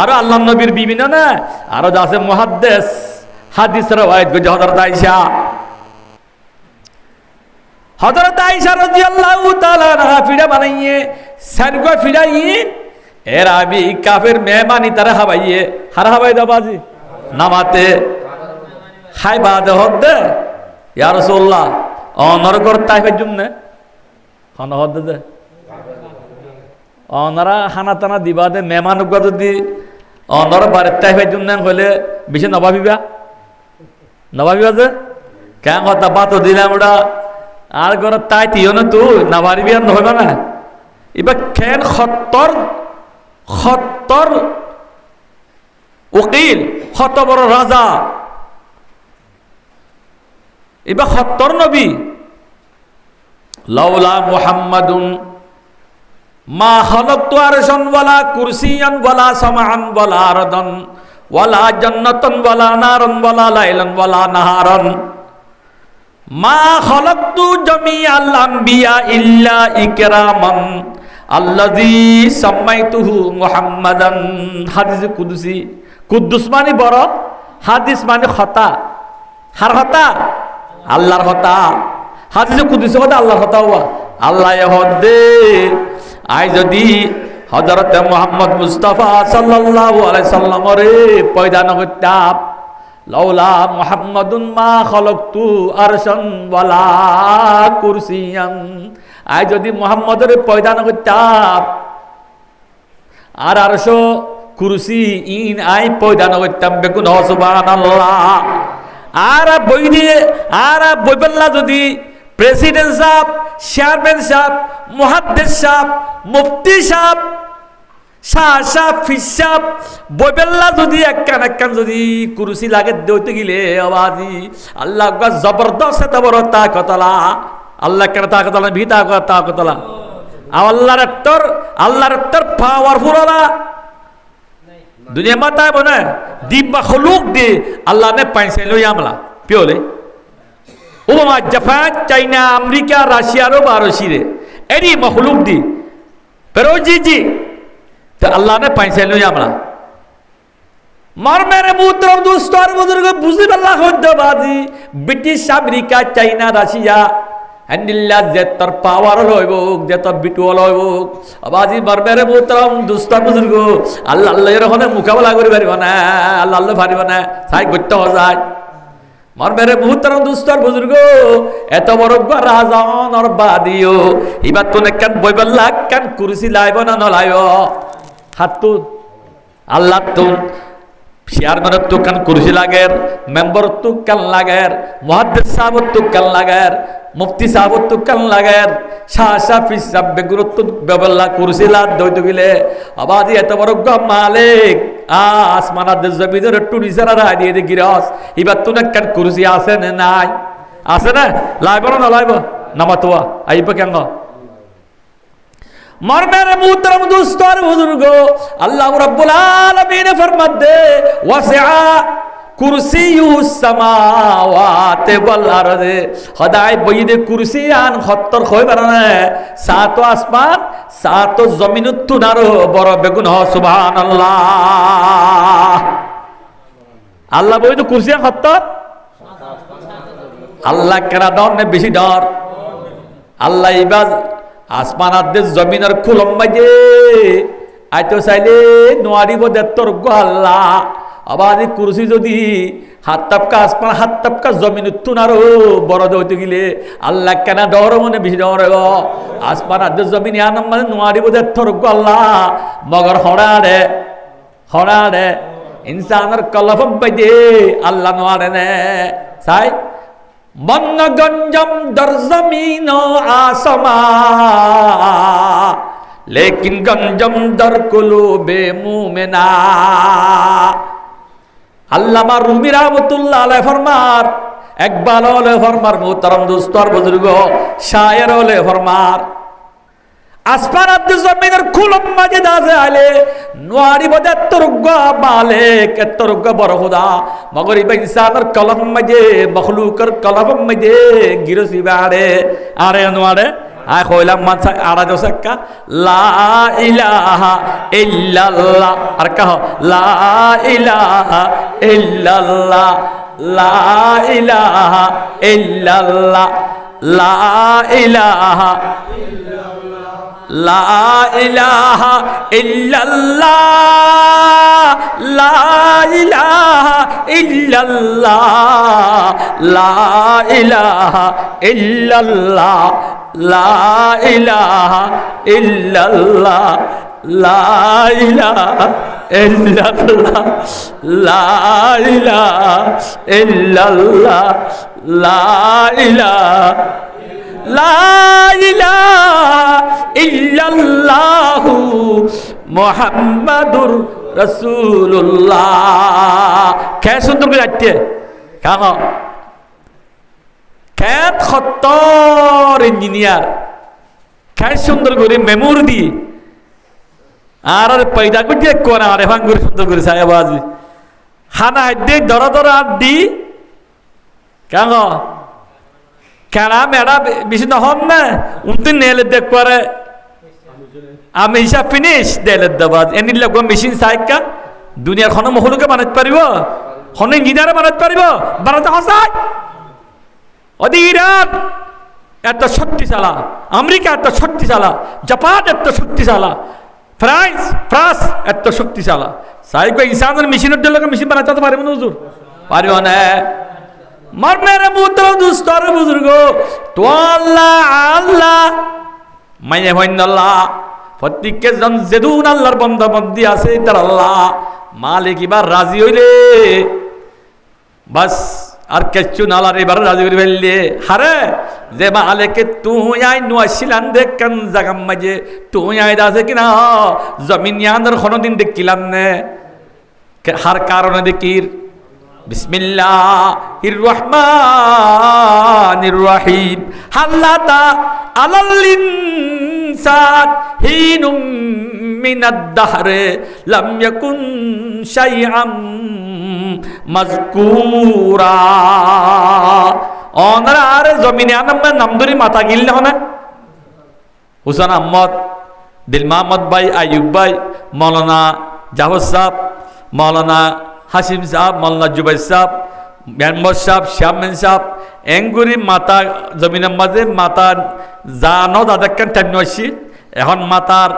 আর আল্লাহর নবীর বিভিন্ন না আর আছে মুহাদ্দিস হাদিস রওয়ায়াত করে হযরত আয়েশা রাদিয়াল্লাহু তাআলা আনহা ফিড়া বানাইয়ে সারগো ফিড়াইন এর আবি কাফের মেহমানি তারা হাবাইয়ে হারা হাবাই দাবাজি নামাতে খাইবা দে হদ্দে ইয়া রাসূলুল্লাহ অনর করতাই ফাজুম না খানা হদ্দে দে অনরা খানা টানা দিবা দে মেহমান যদি অনর বাড়িতে ফাজুম না হলে বেশি নবাবিবা যে কেন কথা বাতো দিলাম ওটা আর ঘর তাই তিও না তুই নাবারিবি আর নহইবা না এবার খেন সত্তর উকিল কত বড় রাজা এবার ৭০ নবী লাউলা মুহাম্মাদুন মা খালাকতু আরশান ওয়ালা কুরসিয়ান ওয়ালা সামাআন ওয়ালা আরদান ওয়ালা জান্নাতান ওয়ালা নারান ওয়ালা লাইলান ওয়ালা নাহারান মা খালাকতু জামিআল আম্বিয়া ইল্লা ইকরামান আল্লাযী সামাইতুহু মুহাম্মাদান হাদিস কুদসি কুদ্দুস মানে বড় হাদিস মানে খতা হার খতা আল্লাহর কথা হাদিসে কুদসি কথা আল্লাহর কথা হওয়া আল্লাহ হদে আই যদি হযরত মুহাম্মদ মুস্তাফা সাল্লাল্লাহু আলাইহি সাল্লামরে পয়দা ন করতাম লাউলা মুহাম্মাদুন মা খালাকতু আরশান ওয়ালা কুরসিয়ান আই যদি মুহাম্মদরে পয়দা ন করতাম আর আরশ কুরসি ইন আই পয়দা ন করতাম বেকুন সুবহানাল্লাহ আর বই দিয়ে আর বইবেল্লা যদি প্রেসিডেন্ট সাহেব চেয়ারম্যান সাহেব মুহাদ্দিস সাহেব মুফতি সাহেব শাহ সাহেব ফিস সাহেব বইবেল্লা যদি একখান যদি কুরসি লাগে দইতে গেলে আবাজি আল্লাহ জবরদস্ত এত বড় তাকতলা আল্লাহ কেন তাকতলা ভিতা তাকতলা আল্লাহর এত্তর পাওয়ারফুল দুনিয়া মাতায় বনে দিব্যা হলুক দে আল্লাহ নে পাইছে লই আমলা পিওলে ওমা জাপান চাইনা আমেরিকা রাশিয়ারও বারোশিরে এরি মখলুক দি pero জি তো আল্লাহ নে পাইছে লই আমলা মার মেরে মুহতরম দোস্ত আর বুজুর্গ বুঝিব আল্লাহ হদ্দাবাজি ব্রিটিশ আমেরিকা চাইনা রাশিয়া হ্যান্ডিল্লা যেতর পাওয়ার লইব যেতর বিটুয়া লইব আবাজি মারবেরে মুহতরম দোস্ত বুজুর্গ আল্লাহ আল্লাহ এরকম মোকাবেলা করি পারিব না আল্লাহ আল্লাহ পারিব না সাই করতে যায় মারবেরে মুহতরম দোস্ত বুজুর্গ এত বড় রাজন আর বাদিও এবার তো নেকান বইবার লাগ কান কুরসি লাইব না নলাইব হাত তো আল্লাহ তো চেয়ারম্যানের তো কান কুরসি লাগের মেম্বার তো কান লাগের মুহাদ্দিস সাহেব তো কান লাগের মুফতি সাহেব তো কান লাগের শাহ ফিস সাহেব বেগুরত বেবল্লা কুরসি লাদ দইতে গেলে আবাদি এত বড় মালিক আসমানাত জমিনের একটু নিসারা রায় দিয়ে দে গিরাস এবার তো কান কুরসি আছে না নাই আছে না লাইব না লাইব নামাতোয়া আইব কেন মরমের মুহতরম দোস্ত আর বুজুর্গ আল্লাহ রাব্বুল আলামিন ফরমাতে ওয়াসিআ কুরসিয়ুস সামাওয়াতি ওয়াল আরদে খোদাই বইদে কুরসি আন ৭০ কইবার না সাত আসমান সাত জমিন তুনারো বড় বেগুন সুবহানাল্লাহ আল্লাহ বই তো কুরসি সত্তর আল্লাহ কেনা ডর নে বেশি ডর আল্লাহ ইবাজ আসমান আদে জমিনের খুলম মাঝে আইতো চাইলে নোয়ারিব দেত্তর গো আল্লাহ আবার কুরসি যদি হাত টাপকা আসমান হাত টাপকা জমিন উত্তুন আরো বড় হইতে গেলে আল্লাহ কেনা ডর মনে বেশি ডর আসমান আদে জমিন আনাম মানে নোয়ারিব দেত্তর গো আল্লাহ মগর হড়া রে ইনসানের কলফম বাইদে আল্লাহ নোয়ারে নে চাই মন্ন গঞ্জম দর জমিন আসমা লেকিন গঞ্জম দর কুলুবে মুমিনা আল্লামা রুমি রহমতুল্লাহ আলাইহি ফরমার একবাল হলে ফরমার মুহতারাম দোস্তর বুজুর্গ শায়ের হলে ফরমার আসমান আদ জমিনের খুলম মাঝে দাজে আলে নোয়ারি বদে তরুগা মালিক তরুগা বড় খোদা মগরি ইনসানের কলম মাঝে মখলুকের কলম মাঝে গিরসি বাড়ে আরে নোয়ারে আয় কইলাম মাথা আড়া দশকা লা ইলাহা ইল্লাল্লাহ আর কহ লা ইলাহা ইল্লাল্লাহ লা ইলাহা ইল্লাল্লাহ লা ইলাহা লা ইলাহা ইল্লাল্লাহ লা ইলাহা ইল্লাল্লাহ লা ইলাহা ইল্লাল্লাহ লা ইলাহা ইল্লাল্লাহ লা ইলাহা ইল্লাল্লাহ লা ইলাহা ইল্লাল্লাহ লা ইলাহা লা ইলাহা ইল্লাল্লাহু মুহাম্মাদুর রাসূলুল্লাহ কে সুন্দর করে আইতে কাম কেত খত্তর ইঞ্জিনিয়ার কে সুন্দর করে মেমোরি দি আর পয়দা করে কোনা আরে ভাঙ করে সুন্দর করে সাহেবাজ খানা হাইতে ধরা ধরা আর দি কেন কেনা মেড়া বেশি নহন না উনতে নেলে দেখ পারে আমি হিসাব ফিনিশ দেলের দাবাদ এনি লাগবে মেশিন সাইকা দুনিয়ার খন মহলুকে বানাতে পারিব খন ইঞ্জিনিয়ারে বানাতে পারিব বানাতে হসাই ওদি ইরান এত শক্তিশালা আমেরিকা এত শক্তিশালা জাপান এত শক্তিশালা ফ্রান্স এত শক্তিশালা সাইকো ইনসানের মেশিনের দিলে মেশিন বানাতে পারিব না হুজুর পারিব না মরমের মুদ্র দুস্তর বুজুর্গ তো আল্লাহ মাইনে হইন্দাল্লাহ প্রত্যেককে জন যেদুন আল্লাহর বন্ধা বন্দি আছে তার আল্লাহ মালিক এবার রাজি হইলে বাস আর কিচ্ছু নালার এবার রাজি করে ফেললে হারে যে মালিকে তুই আই নোয়াছিলাম দেখ কেন জাগাম মাঝে তুই আই আছে কিনা জমিন ইয়ানের কোনোদিন দেখিলাম নে হার কারণে দেখির বিসমিল্লাহির রহমানির রহিম হাল্লাতা আলাল ইনসান হিনুম মিনাদ দাহরে লাম ইয়াকুন শাইআম মাযকুরা ওনারা আরে জমিনে আনমে নামদুরি মাথা গিললে হনা হুসেন আহমদ দিল মাহমদ ভাই আইয়ুব ভাই মৌলানা জাফর সাহেব মৌলানা হাসিম সাহেব মৌলানা জুবাই সাহেব মেম্বর সাহেব শ্যামেন সাহেব এঙ্গুরি মাতা জমিনের মাঝে মাতা জানো দাদাকেন টাইনছি এখন মাতার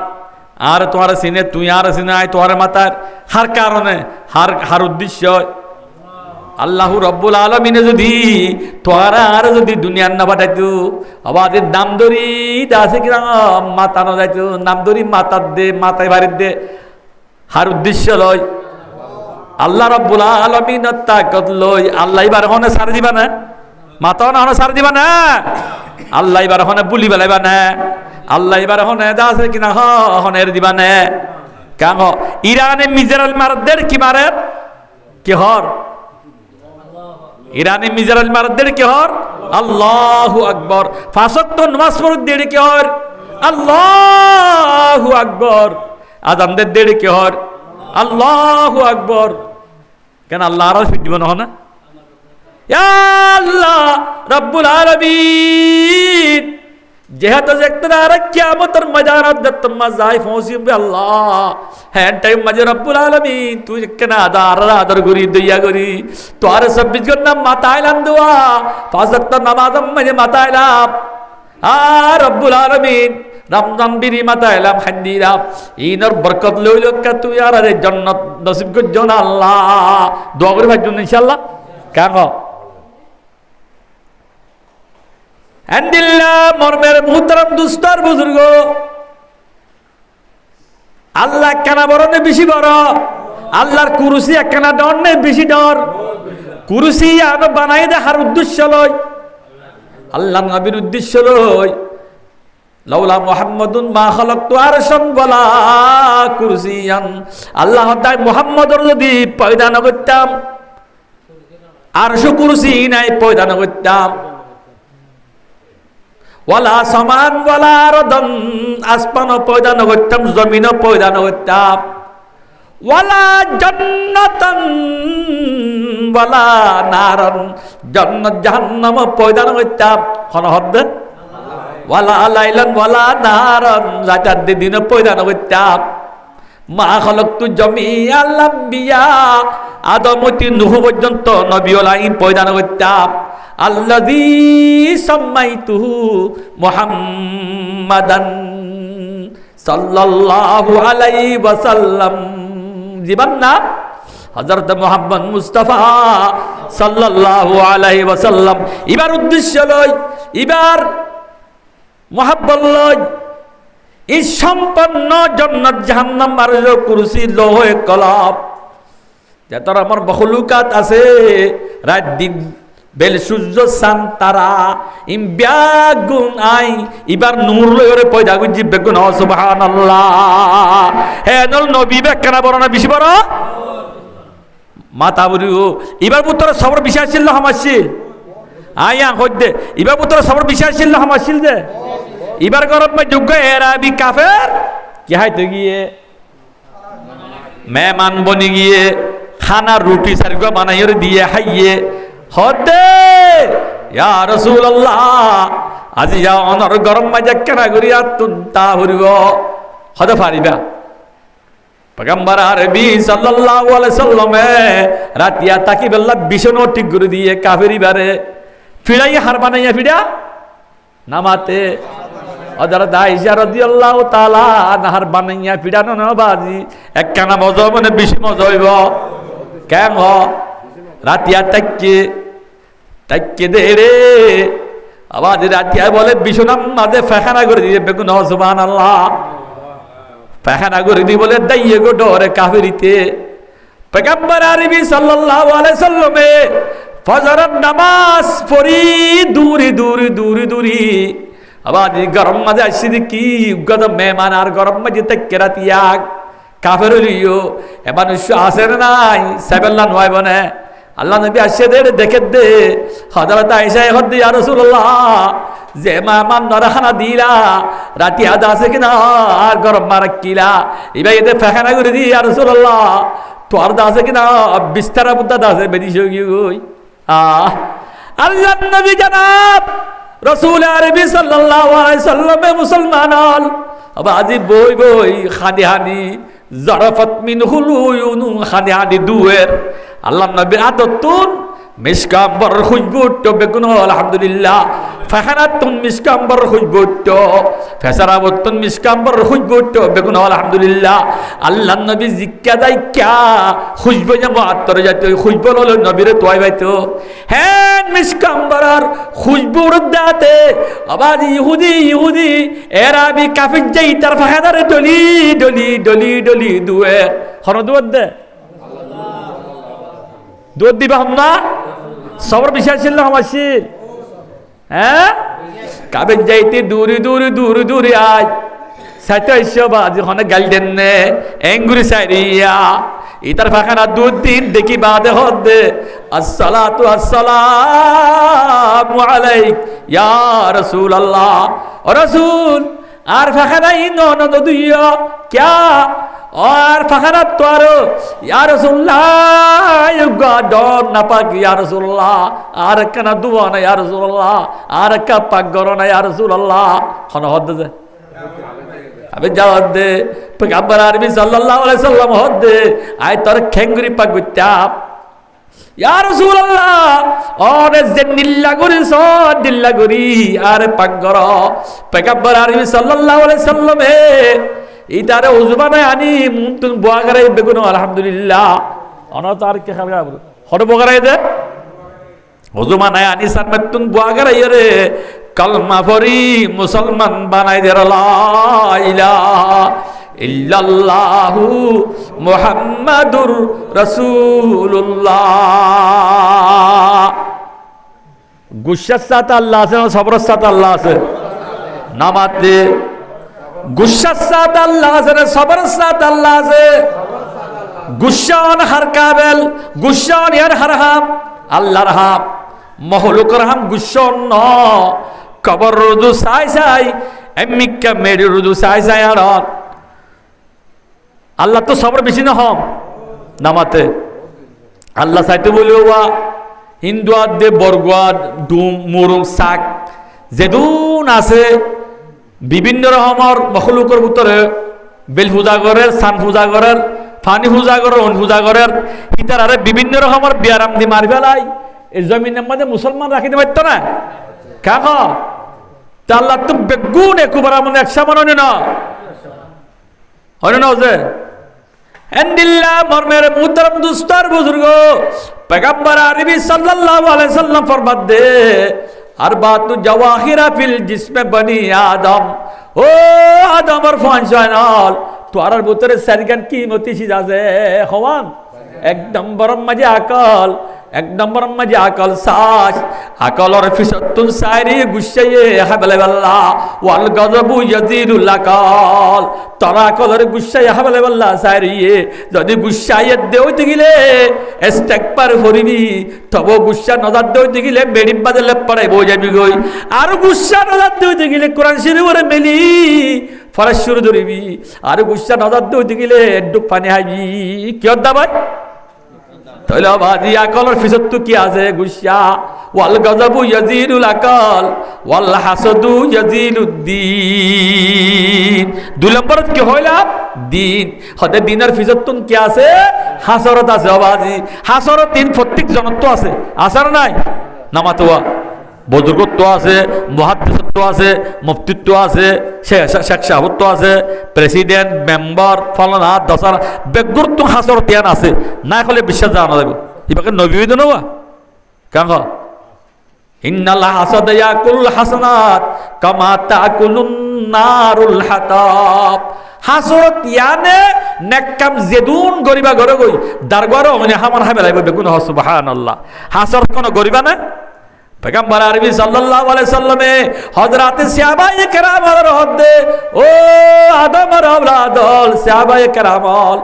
আর তোমার সিনে তুই আর সিনে আয় তোমার মাতার হার কারণে হার উদ্দেশ্য আল্লাহু রব্বুল আলামিনে যদি তোরা আর যদি দুনিয়ার না পাঠাইতো আবাদের দাম দরি আছে কিনা মাতা না যাইতো নাম দরি মাতার দে মাথায় বাড়ির দে হার উদ্দেশ্য লয় আল্লাহ রব্বুল আলামিন তাকত লই আল্লাহ এবার হনে সার দিবা না মাতা না হনে সার দিবা না আল্লাহ এবার হনে বুলি বেলাইবা না আল্লাহ এবার হনে দাসে কিনা হনের দিবা না কেন ইরানে মিজাইল মারদের কি মারে কি হর ইরানে মিজাইল মারদের কি হর আল্লাহু আকবার ফাসক তো নামাজ পড়দ দেড় কি হর আল্লাহু আকবার আযান দেড় কি হর আল্লাহু আকবার কেন আল্লাহ আর ফিট দিব না ইয়া আল্লাহ রব্বুল আলামিন যেহেতু একতার কিয়ামতের ময়দানত তোমা যাই পৌঁছিবে আল্লাহ হ্যাঁ টাইম মাঝে রব্বুল আলামিন তুই কেন আদর করি দইয়া করি তোর 26 ঘন্টা মাতাইলাম দোয়া 5 ওয়াক্ত নামাজ মাঝে মাতাইলাম আর রব্বুল আলামিন রমজান বিরি মাতাইলাম হান্দিরাম ইনর বরকত লইল কা তুই আর জান্নাত নসিব করছো না আল্লাহ দোয়া করে ভাইজন ইনশাআল্লাহ কেন আলহামদুলিল্লাহ মরমের মুহতারাম দুস্তার বুজুর্গ আল্লাহ কেনা বড় নে বেশি বড় আল্লাহর কুরসি একখানা ডর নে বেশি ডর কুরসি আর বানাই দেখার উদ্দেশ্য লয় আল্লাহ নবীর উদ্দেশ্য লয় লাউলা মুহাম্মাদুন মা খালাকতু আরশান ওয়ালা কুরসিয়ান আল্লাহ তাই মুহাম্মদর যদি পয়দা না করতাম আরশ কুরসি নাই পয়দা না করতাম ওয়ালা সমান ওয়ালা আরদন আসমান পয়দা না করতাম জমিন পয়দা না করতাম ওয়ালা জান্নাতান ওয়ালা নারান জান্নাত জাহান্নাম পয়দা না করতাম কোন হদ্দে ওয়ালা লাইলান ওয়ালা নাহারান রাতার দিন পয়দা না করতাম মা খালাকতু জামিআল আম্বিয়া আদম হতে নূহ পর্যন্ত নবী ওলাইন পয়দা না করতাম আল্লাযী সাম্মাইতুহু মুহাম্মাদান সাল্লাল্লাহু আলাইহি ওয়াসাল্লাম জীবন না হযরত মুহাম্মদ মুস্তাফা সাল্লাল্লাহু আলাইহি ওয়াসাল্লাম এবার উদ্দেশ্য লয় এবার মহাব্বত লয় এই সম্পন্ন জান্নাত জাহান্নাম আর কুরসি লৌহে কলম যত আমার মখলুকাত আছে রাত দিন বেল সূর্য চান তারা ইম ব্যাগুন আই এবার নূর লয়রে পয়দা গুজি বেগুন সুবহানাল্লাহ হে নল নবী বেকনা বড় না বেশি বড় মাতা বুড়িও এবার পুত্র সবর বিশ্বাস ছিল হামাসিল আয়া হদ্দে এবার পুত্র সবর বিশ্বাস ছিল হামাসিল দে এবার গরব মে যোগ্য এরাবি কাফের কি হাইতে গিয়ে মেহমান বনি গিয়ে খানা রুটি সারগো বানাইরে দিয়ে হাইয়ে হতে ইয়া রাসূলুল্লাহ আজি যা অনর গরম মাজা কেনা করিয়া তুনতা হরিব হতে পারিবা পয়গম্বর আরবি সাল্লাল্লাহু আলাইহি সাল্লামে রাতিয়া তাকি বেল্লা বিছানো ঠিক করে দিয়ে কাফেরি বারে ফিরাই হার বানাইয়া ফিরা নামাতে হযরত আয়েশা রাদিয়াল্লাহু তাআলা নাহার বানাইয়া ফিরানো না বাজি একখানা মজা মানে বেশি মজা হইব কেন রাতিয়া তাকে দে রে আবার রাতিয়া বলে বিছানার মাঝে ফাখানা করে দিয়ে বেগুন সুবহানাল্লাহ ফাখানা করে দিয়ে বলে দাইয়ে গো ডরে কাফেরিতে পয়গম্বর আরবি সাল্লাল্লাহু আলাইহি সাল্লামে ফজরের নামাজ পড়ি দূরি আবার গরম মাঝে আসছি দেখি গদ মেহমান আর গরম মাঝে তাকে রাতিয়া কাফের হইও এ মানুষ আসে নাই সাইবেল্লা নয় বনে আল্লাহ নবী আসে দেখে দে হযরত আয়েশা হদ্দি ইয়া রাসূলুল্লাহ যে মেহমান নরখানা দিলা রাতি আদা আছে কিনা আর গরম মারা কিলা এবার এতে ফাখানা করে দি ইয়া রাসূলুল্লাহ তোর দা আছে কিনা বিস্তারা বুদ্ধা দা আছে বেদিস গই আল্লাহ নবী জনাব রাসূল আরবি সাল্লাল্লাহু আলাইহি সাল্লাম মুসলমান হল আবাজি বই খাদি হাদি জারাফাত মিনহুল উয়ুন খাদি হাদি দুয়ের আল্লাহ নবী আদতুন মিসকাম্বর খুজবুট বেগুন আলহামদুলিল্লাহ ফাখানাতুন মিসকাম্বর খুজবুট ফেসারাবতুন মিসকাম্বর খুজবুট বেগুন আলহামদুলিল্লাহ আল্লাহ নবী জিক্কা দাইকা খুজবু যে মুআত্তর জাতি খুজবু হলো নবীর তোয় বাইতো হ্যাঁ মিসকাম্বর খুজবুর দাতে আবার ইহুদি এরাবি কাফির যাই তার ফাখানারে ডলি দুয়ে হন দুয়ার দে দুধ দিবা হম না সবর বিশ্বাস ছিল হামাসিল হ্যাঁ কাবে যাইতে দূরে আজ সাইতে এসো বাজি হনে গাল দেনে এঙ্গুরি সাইরিয়া ইতার ফাখানা দুধ দিন দেখি বাদে হদ্দে আসসালাতু আসসালামু আলাইক ইয়া রাসূলুল্লাহ ও রাসূল আর ফাখানা ই ননদ দুইয় ক্যা আর ফাখানা তো আরো ইয়া রাসূলুল্লাহ ডর না পাক ইয়া রাসূলুল্লাহ আর কানা দুয়া না ইয়া রাসূলুল্লাহ আর কা পাক গর না ইয়া রাসূলুল্লাহ হন হদ্দে আবে জবাব দে পয়গম্বর আরবি সাল্লাল্লাহু আলাইহি সাল্লাম হদ্দে আই তোর খেঙ্গুরি পাক গুত্তাপ ইয়া রাসূলুল্লাহ ওরে জেনিল্লা গরি সদিল্লা গরি আর পাক গর পয়গম্বর আরবি সাল্লাল্লাহু আলাইহি সাল্লাম হে ইতারে উজবানায় আনি মুনতুন বুয়াগারাই বেগুন আলহামদুলিল্লাহ অনত আর কে খাবে হড় বগারাই দে উজবানায় আনি সারমাতুন বুয়াগারাই রে কলমা পড়ি মুসলমান বানাই দে লা ইলাহা ইল্লাল্লাহু মুহাম্মাদুর রাসূলুল্লাহ। গুসার সাথে আল্লাহ আছে, সবরের সাথে আল্লাহ আছে, নামাতে গুসার সাথে আল্লাহ আছে, সবরের সাথে আল্লাহ আছে। গুসান হার কাবেল, গুসান ইয়ার হারহাম আল্লাহর হাম, মহলুকর হাম গুসান ন কবর রুদু সাই সাই এমিকা মেরি রুদু সাই সাই আর আল্লাহ তো সবর বেশি না হম নামাতে আল্লাহ সাইতে বলিওয়া হিন্দু আদে বরগুয়াদ ডুম মুরুম শাক যেদুন আছে বিভিন্ন রকমের মখলুকের ভিতরে বেল পূজাগরের সান পূজাগরের ফানি পূজাগরের অন পূজাগরের ইতার আরে বিভিন্ন রকমের বিয়ারাম দি মারি ফেলাই এই জমিনের মধ্যে মুসলমান রাখিতে পারত না কাক তা আল্লাহ তো বেগুন একুবার মানে একশা মানে না হয় না যে এন্ডিল্লা মর্মের মুহতারাম দুস্তার বুজুর্গ পয়গম্বর আরবি সাল্লাল্লাহু আলাইহি সাল্লাম ফরমাত দে আরবাতু জাওয়াহিরা ফিল জিসমে বনি আদম ও আদমর ফানজানাল তো আর ভিতরে সারিগান কি মতি সিজ আছে হওয়ান এক নম্বর মাঝে আকল এক নম্বর মাঝে আকল সাজ আকলর ফিসতুন সাইরি গুসাইয়ে হাবলাল্লাহ ওয়াল গযবু ইয়াজিরুল আকল তরা আকলর গুসাইয়ে হাবলাল্লাহ সাইরিয়ে যদি গুসাইয়ে দেউতে গিলে ইস্তেগফার করিবি তবে গুসা নজর দেউতে গিলে বেড়ি বাদলে পড়াই বই যাবি গই আর গুসা নজর দেউতে গিলে কোরআন শরীফের মেলি ফরাজ শুরু ধরিবি আর গুসা নজর দেউতে গিলে ডুব পানি হাইবি কি দা ভাই তাহলে বাদি আকলের ফিসত কি আছে গুসা ওয়াল গযবু ইয়াজিরুল আকল ওয়াল হাসাদু ইয়াজিলুদ্দিন দুই নম্বরত কি হইলা দিন হতে দিনের ফিসত কি আছে হাসরত আছে বাদি হাসরত দিন প্রত্যেক জনত্ব আছে আসার নাই নামাতোয়া বুজুর্গত্ব আছে মুহাদ্দিসত্ব আছে মুফতিত্ব আছে শেখ সাহেবত্ব আছে প্রেসিডেন্ট মেম্বার ফলানা দশার বেগুরত্ব হাসর তিয়ান আছে না হলে বিশ্বাস জানা যাবে ইবাকে নবীদ নওয়া কাঙ্গ ইন্নাল্লাহ হাসাদা ইয়াকুল হাসানাত কামা তাকুলুন নারুল হাতাব হাসরত ইয়ানে নেককাম জেদুন গরিবা ঘরে গই দারগরো মানে হামান হাবেলাই বেগুন সুবহানাল্লাহ হাসর কোন গরিবা না পয়গম্বর আরবি সাল্লাল্লাহু আলাইহি সাল্লামে হযরতে সাহাবায়ে কেরামের হদ্দে ও আদমের আওলাদল সাহাবায়ে কেরামল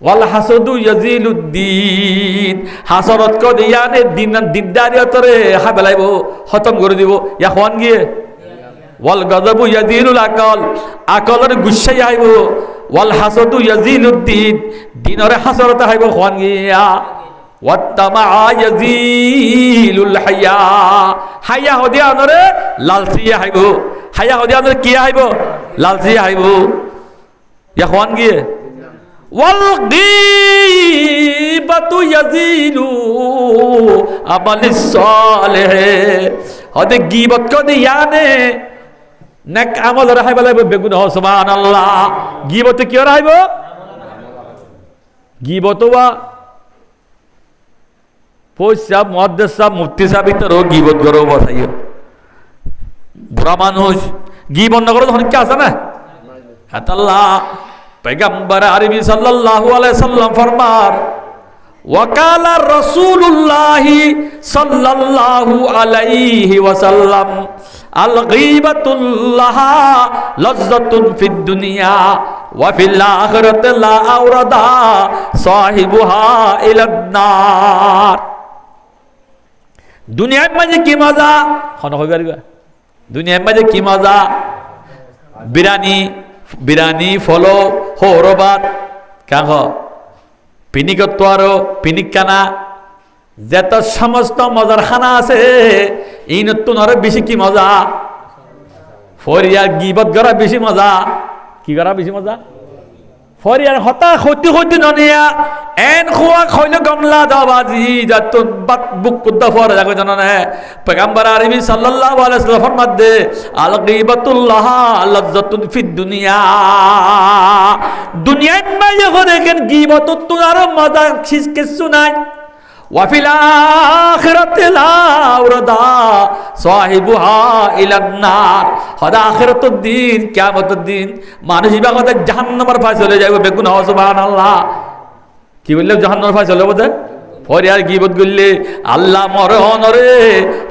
ওয়াল হাসাদু ইয়াজিলুদ্দিন হাসরত কো দিয়ানে দিনদারিয়তরে হাবলাইবো খতম করে দিব ইয়া হওয়ান গিয়ে ওয়াল গযবু ইয়াজিলুল আকল আকলের গুসাই আইবো ওয়াল হাসাদু ইয়াজিলুদ্দিন দিনরে হাসরত আইবো হওয়ান গিয়া ওয়াত্তামা ইয়াজিলুল হায়া হায়া হদি আনরে লালসিয়া হাইবো হায়া হদি আনরে কি হাইবো লালসিয়া হাইবো ইয়া হওয়ান গিয়ে ওয়াল গীবাতু ইয়াজিলু আমালিস সালেহ হদি গীবত কো দিয়ানে নেক আমল রাহাই বলে বেগুন সুবহানাল্লাহ গীবত কি রাহাইবো গীবত ওয়া পয়সা মুহাদ্দিস সাহেব মুফতি সাহেব তো গীবত করো বসাইও বুড়া মানুষ গীবত না করে তখন কি আছে না আল্লাহ পয়গম্বর আরবি সাল্লাল্লাহু আলাইহি সাল্লাম ফরমান ওয়াকালা রাসূলুল্লাহ সাল্লাল্লাহু আলাইহি ওয়াসাল্লাম আল গীবাতুল্লাহ লাজ্জাতুন ফিদ দুনিয়া ওয়া ফিল আখিরাতি লা আওরাদা সাহিবুহা ইলান নার দুনিয়ার মাঝে কি মজা হন হইবা দুনিয়ার মাঝে কি মজা, বিরানি বিরানি ফলো হৌরবাদ কাহ পিনিকত্ব আরো পিনিক কানা যত সমস্ত মজার খানা আছে এই নতুন আরো বেশি কি মজা, ফরিয়ার গিবত করা বেশি মজা, কি করা বেশি মজা, ফরিয়ার হতা ক্ষতি ক্ষতি ননিয়া এন খোয়া খইল গমলা দাবাজি যাতুন বাত বুক কুদ্দা ফরে যাকে জানানে পয়গম্বর আরবি সাল্লাল্লাহু আলাইহি ওয়াসাল্লাম ফরমাতে আল গীবাতুল্লাহ লাজ্জাতুন ফিদ দুনিয়া, দুনিয়ায় মাইয়া দেখেন গীবত তো আর মজা কিছু নাই, ওয়াফিল আখিরাতি লাউরদা সাহিবুহা ইলান নার, হদা আখিরাতুদ দিন কিয়ামতের দিন মানুষ ইবাগতে জাহান্নামের ফাঁসে চলে যাবে, বেগুন সুবহানাল্লাহ। কি বললে জাহান্নামের ফাঁসে চলে বোধ পরে আর গীবত করলে আল্লাহ মরে অনরে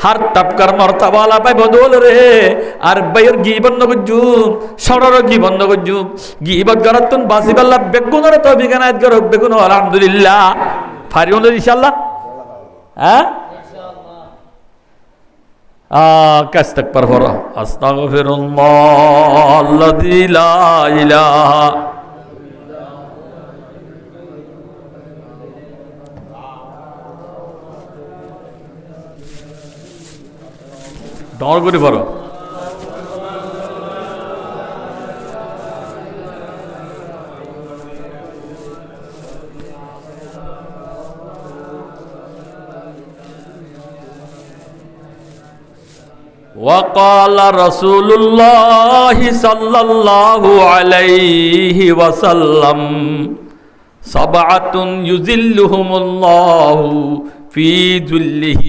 হার তাপকার মর্তাবালা পাই বদল রে, আর বাইর গীবত নগজুম সরর গীবত নগজুম গীবত গরাতুন বাসিবাল্লাহ বেগুনরে তৌফিক এনায়েত করো, বেগুন আলহামদুলিল্লাহ ফারিউন ইনশাআল্লাহ। হ্যাঁ কাস্তাগফির ফর আস্তাগফিরুল্লাহাল্লাযী লা ইলাহা ডর করে পড়ো। وقال رسول الله صلى الله عليه وسلم سبعة يذلهم الله في ظله,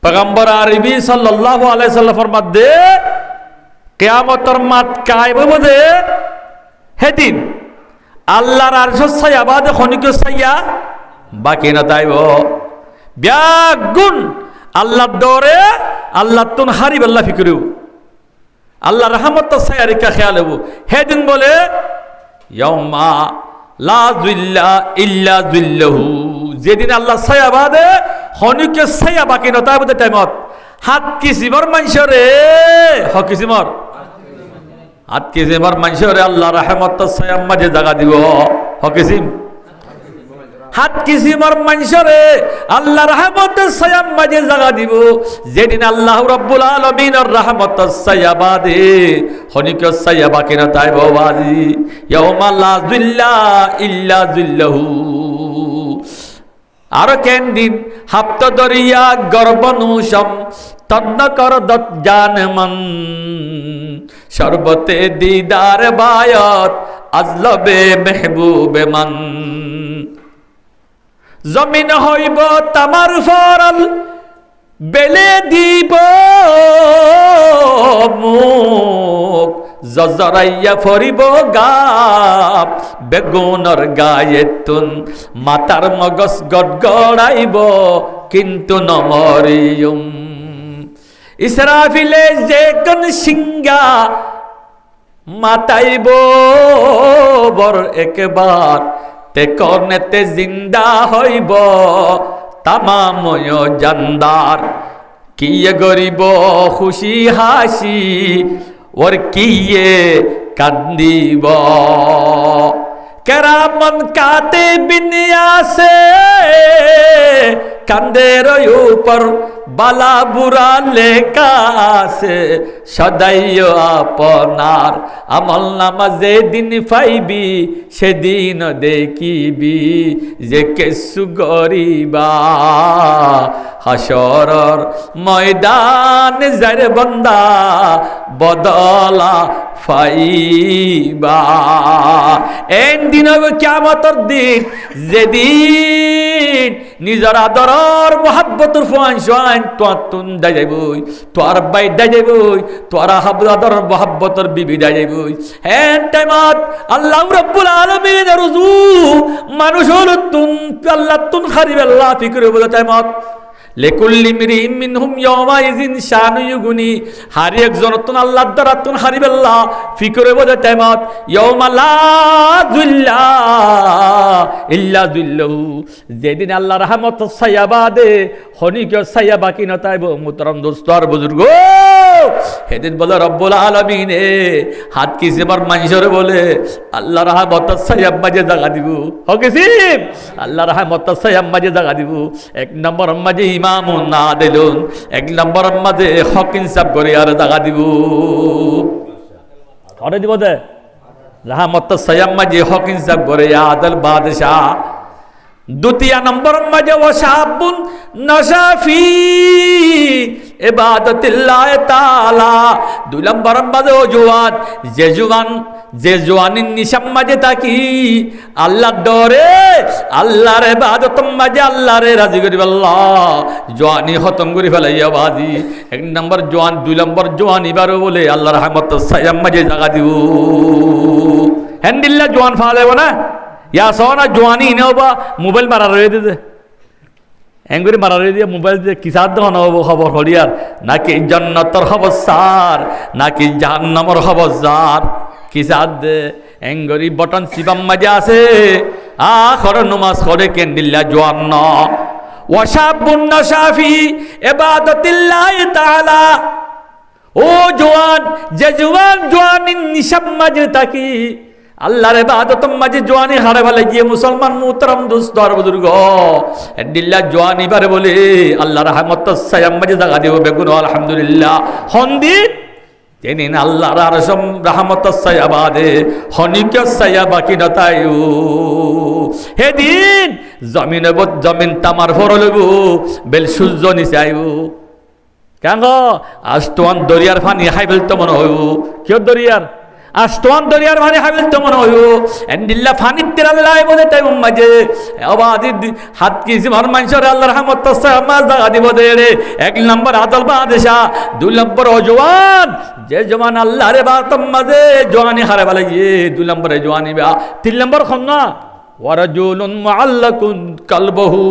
पैगंबर आरबी सल्लल्लाहु अलैहि वसल्लम फरमाते কিয়ামতের মাঠ কায়েম হবে সেদিন আল্লাহর আরশের ছায়া বাদে খনিকের ছায়া বাকি না তাইব, ব্যাগুন আল্লাহর দরে আল্লাহ তুন হারিব আল্লাহ ফিকরু আল্লাহ রহমত ছায়া রেখা খেয়াল হব। সেদিন বলে ইয়াউমা লা যিল্লা ইল্লা যিল্লাহু, যেদিন আল্লাহ ছায়া বাদে খনিকে ছায়া বাকি না তাইব টাইমত হাত কিসিমর মানুষরে কিসিমর হাত কিসিমর মানুষরে আল্লাহ রহমত ছায়া মাঝে জায়গা দিব, কিসিম হাত কিসিমর মানুষরে আল্লাহ রহমতের ছায়া মাঝে জায়গা দিব, যেদিন আল্লাহ রাব্বুল আলামিনের রহমতের ছায়া বাদে খনিকের ছায়া বাকি না তাইব বাজি ইয়াউমা লা যিল্লা ইল্লা যিল্লাহু। আর কেন দিন হাপ্ত দরিয়া গর্বনুষম তন্ন কর দত জান মন, শরবতে দিদার বায়ত আজলবে মেহবুবে মন, জমিন হইব তামার ফরল বেলে দিব মুখ, জজরাইয়া ফরিব গাপ বেগুনর গায়ে তুন, মাতার মগজ গড়গড়াইব কিন্তু নমরিয়ুম, ইসরাফিলে যে কোন সিংহা মাতাইব বর একবার, তে কর্নেতে জিন্দা হইব তামাময় জানদার, কিয়ে গরিব খুশি হাসি ওর কিয়ে কান্দিব, কেরামন কাতিবিন আছে কান্দের উপর বালা বুরা লেখা আছে, সদাই আপনার আমল নামা যেদিন পাইবি সেদিন দেখিবি যে কেসু গরিবা, হাসরর ময়দান যার বন্দা বদলা ফাইবা, এন দিন হবে কিয়ামতের দিন যেদিন নিজের আদরর মহাব্বতর ফুয়ান সোয়ান তোর তুন দাই যাইবই, তোর বাই দাই যাইবই, তোর আদর মহাব্বতর বিবি দাই যাইবই, হ্যাঁ টাইমত আল্লাহ রাব্বুল আলামিন রুজু মানুষ হল তুন আল্লাহ তুন খারিব আল্লাহ ফিকরে বলে টাইমত লেকুল্লি মিরিম মিনহুম ইয়াওমাইযিন শানু ইউগনি, হার একজন তুন আল্লাহর দ্বারা তুন হারিব আল্লাহ ফিকরে বলে টাইমত ইয়াউমা লা যিল্লা ইল্লা যিল্লাহু, যেদিন আল্লাহর রহমত ছায়া বাদে হনি কেউ সাইয়া বাকি না তাইব মুহতারাম দোস্ত আর বুজুর্গ সেদিন বলে রব্বুল আলামিনে হাত কিসিমার মানুষরে বলে আল্লাহ রহমত সাইয়া মাঝে জায়গা দিব হকিসিম আল্লাহ রহমত সাইয়া মাঝে জায়গা দিব এক নম্বর মাঝে ইমাম না দিলুন এক নম্বর মাঝে হক ইনসাফ করে আর জায়গা দিব হরে দিব দে রহমত সাইয়া মাঝে হক ইনসাফ করে আদল বাদশাহ দ্বিতীয় নম্বর মাঝে ওয়াশাবুন নাশাফি ইবাদাতিল্লাহ তাআলা দুই নম্বর মাঝে জওয়ান যে জওয়ানিন নিশাম মাঝে থাকি আল্লাহ ডরে আল্লাহর ইবাদত মাঝে আল্লাহরে রাজি করিব আল্লাহ জওয়ানি খতম করি ফেলাইয়া বাজি এক নম্বর জওয়ান দুই নম্বর জওয়ান এবারও বলে আল্লাহর রহমত সাইয়াম মাঝে জায়গা দিব হ্যান্ডিল্লা জওয়ান ফা দেব না ইয়া সোনা জওয়ানি ইনেও বা মোবাইল মারা রয়ে দিতে এঙ্গুরি মারা রয়ে দিয়ে মোবাইল দিয়ে কিসার দেওয়া নহব খবর হলিয়ার নাকি জান্নাতের খবর সার নাকি জাহান্নামের খবর সার কিসার দে এঙ্গুরি বটন সিবাম মাঝে আছে খরে নমাজ খরে কেন্দিল্লা জওয়ান ন ওয়াশাবুন নাশাফি ইবাদাতিল্লাহ তাআলা ও জওয়ান যে জওয়ানিন নিশাব মাঝে থাকি আল্লাহর ইবাদত মাঝে জওয়ানি হারে ভালে গিয়ে মুসলমান মুহতারাম দোস্ত আর বুজুর্গ দিল্লা জওয়ানি বারে বলে আল্লাহর রহমত সায়াম মাঝে জায়গা দিব বেগুন আলহামদুলিল্লাহ হন্দি তেনিন আল্লাহর আরশম রহমত সায়াবাদে হনিক সায়া বাকি নতায়ু হেদিন জমিন তামার ফরলব বেল সূর্য নিচে আইব কেন আস্তওয়ান দরিয়ার পানি হাইবেল তো মনে হইব কিয় দরিয়ার আস্তওয়ান দরিয়ার পানি হাইবেল তো মনে হইব এন্ডিল্লা পানি তেরাল্লাহ বলে তাই মাঝে আবাদি হাত কিসি মার মানুষের আল্লাহর রহমত মাছ জায়গা দিব দে রে এক নম্বর আদল বাদশা দুই নম্বর জওয়ান যে জওয়ান আল্লাহর ইবাদত মাঝে জওয়ানি হারে ভালে গিয়ে দুই নম্বরে জওয়ানি বা তিন নম্বর খন্না ওয়ারাজুলুন মুআল্লাকুন কলবহু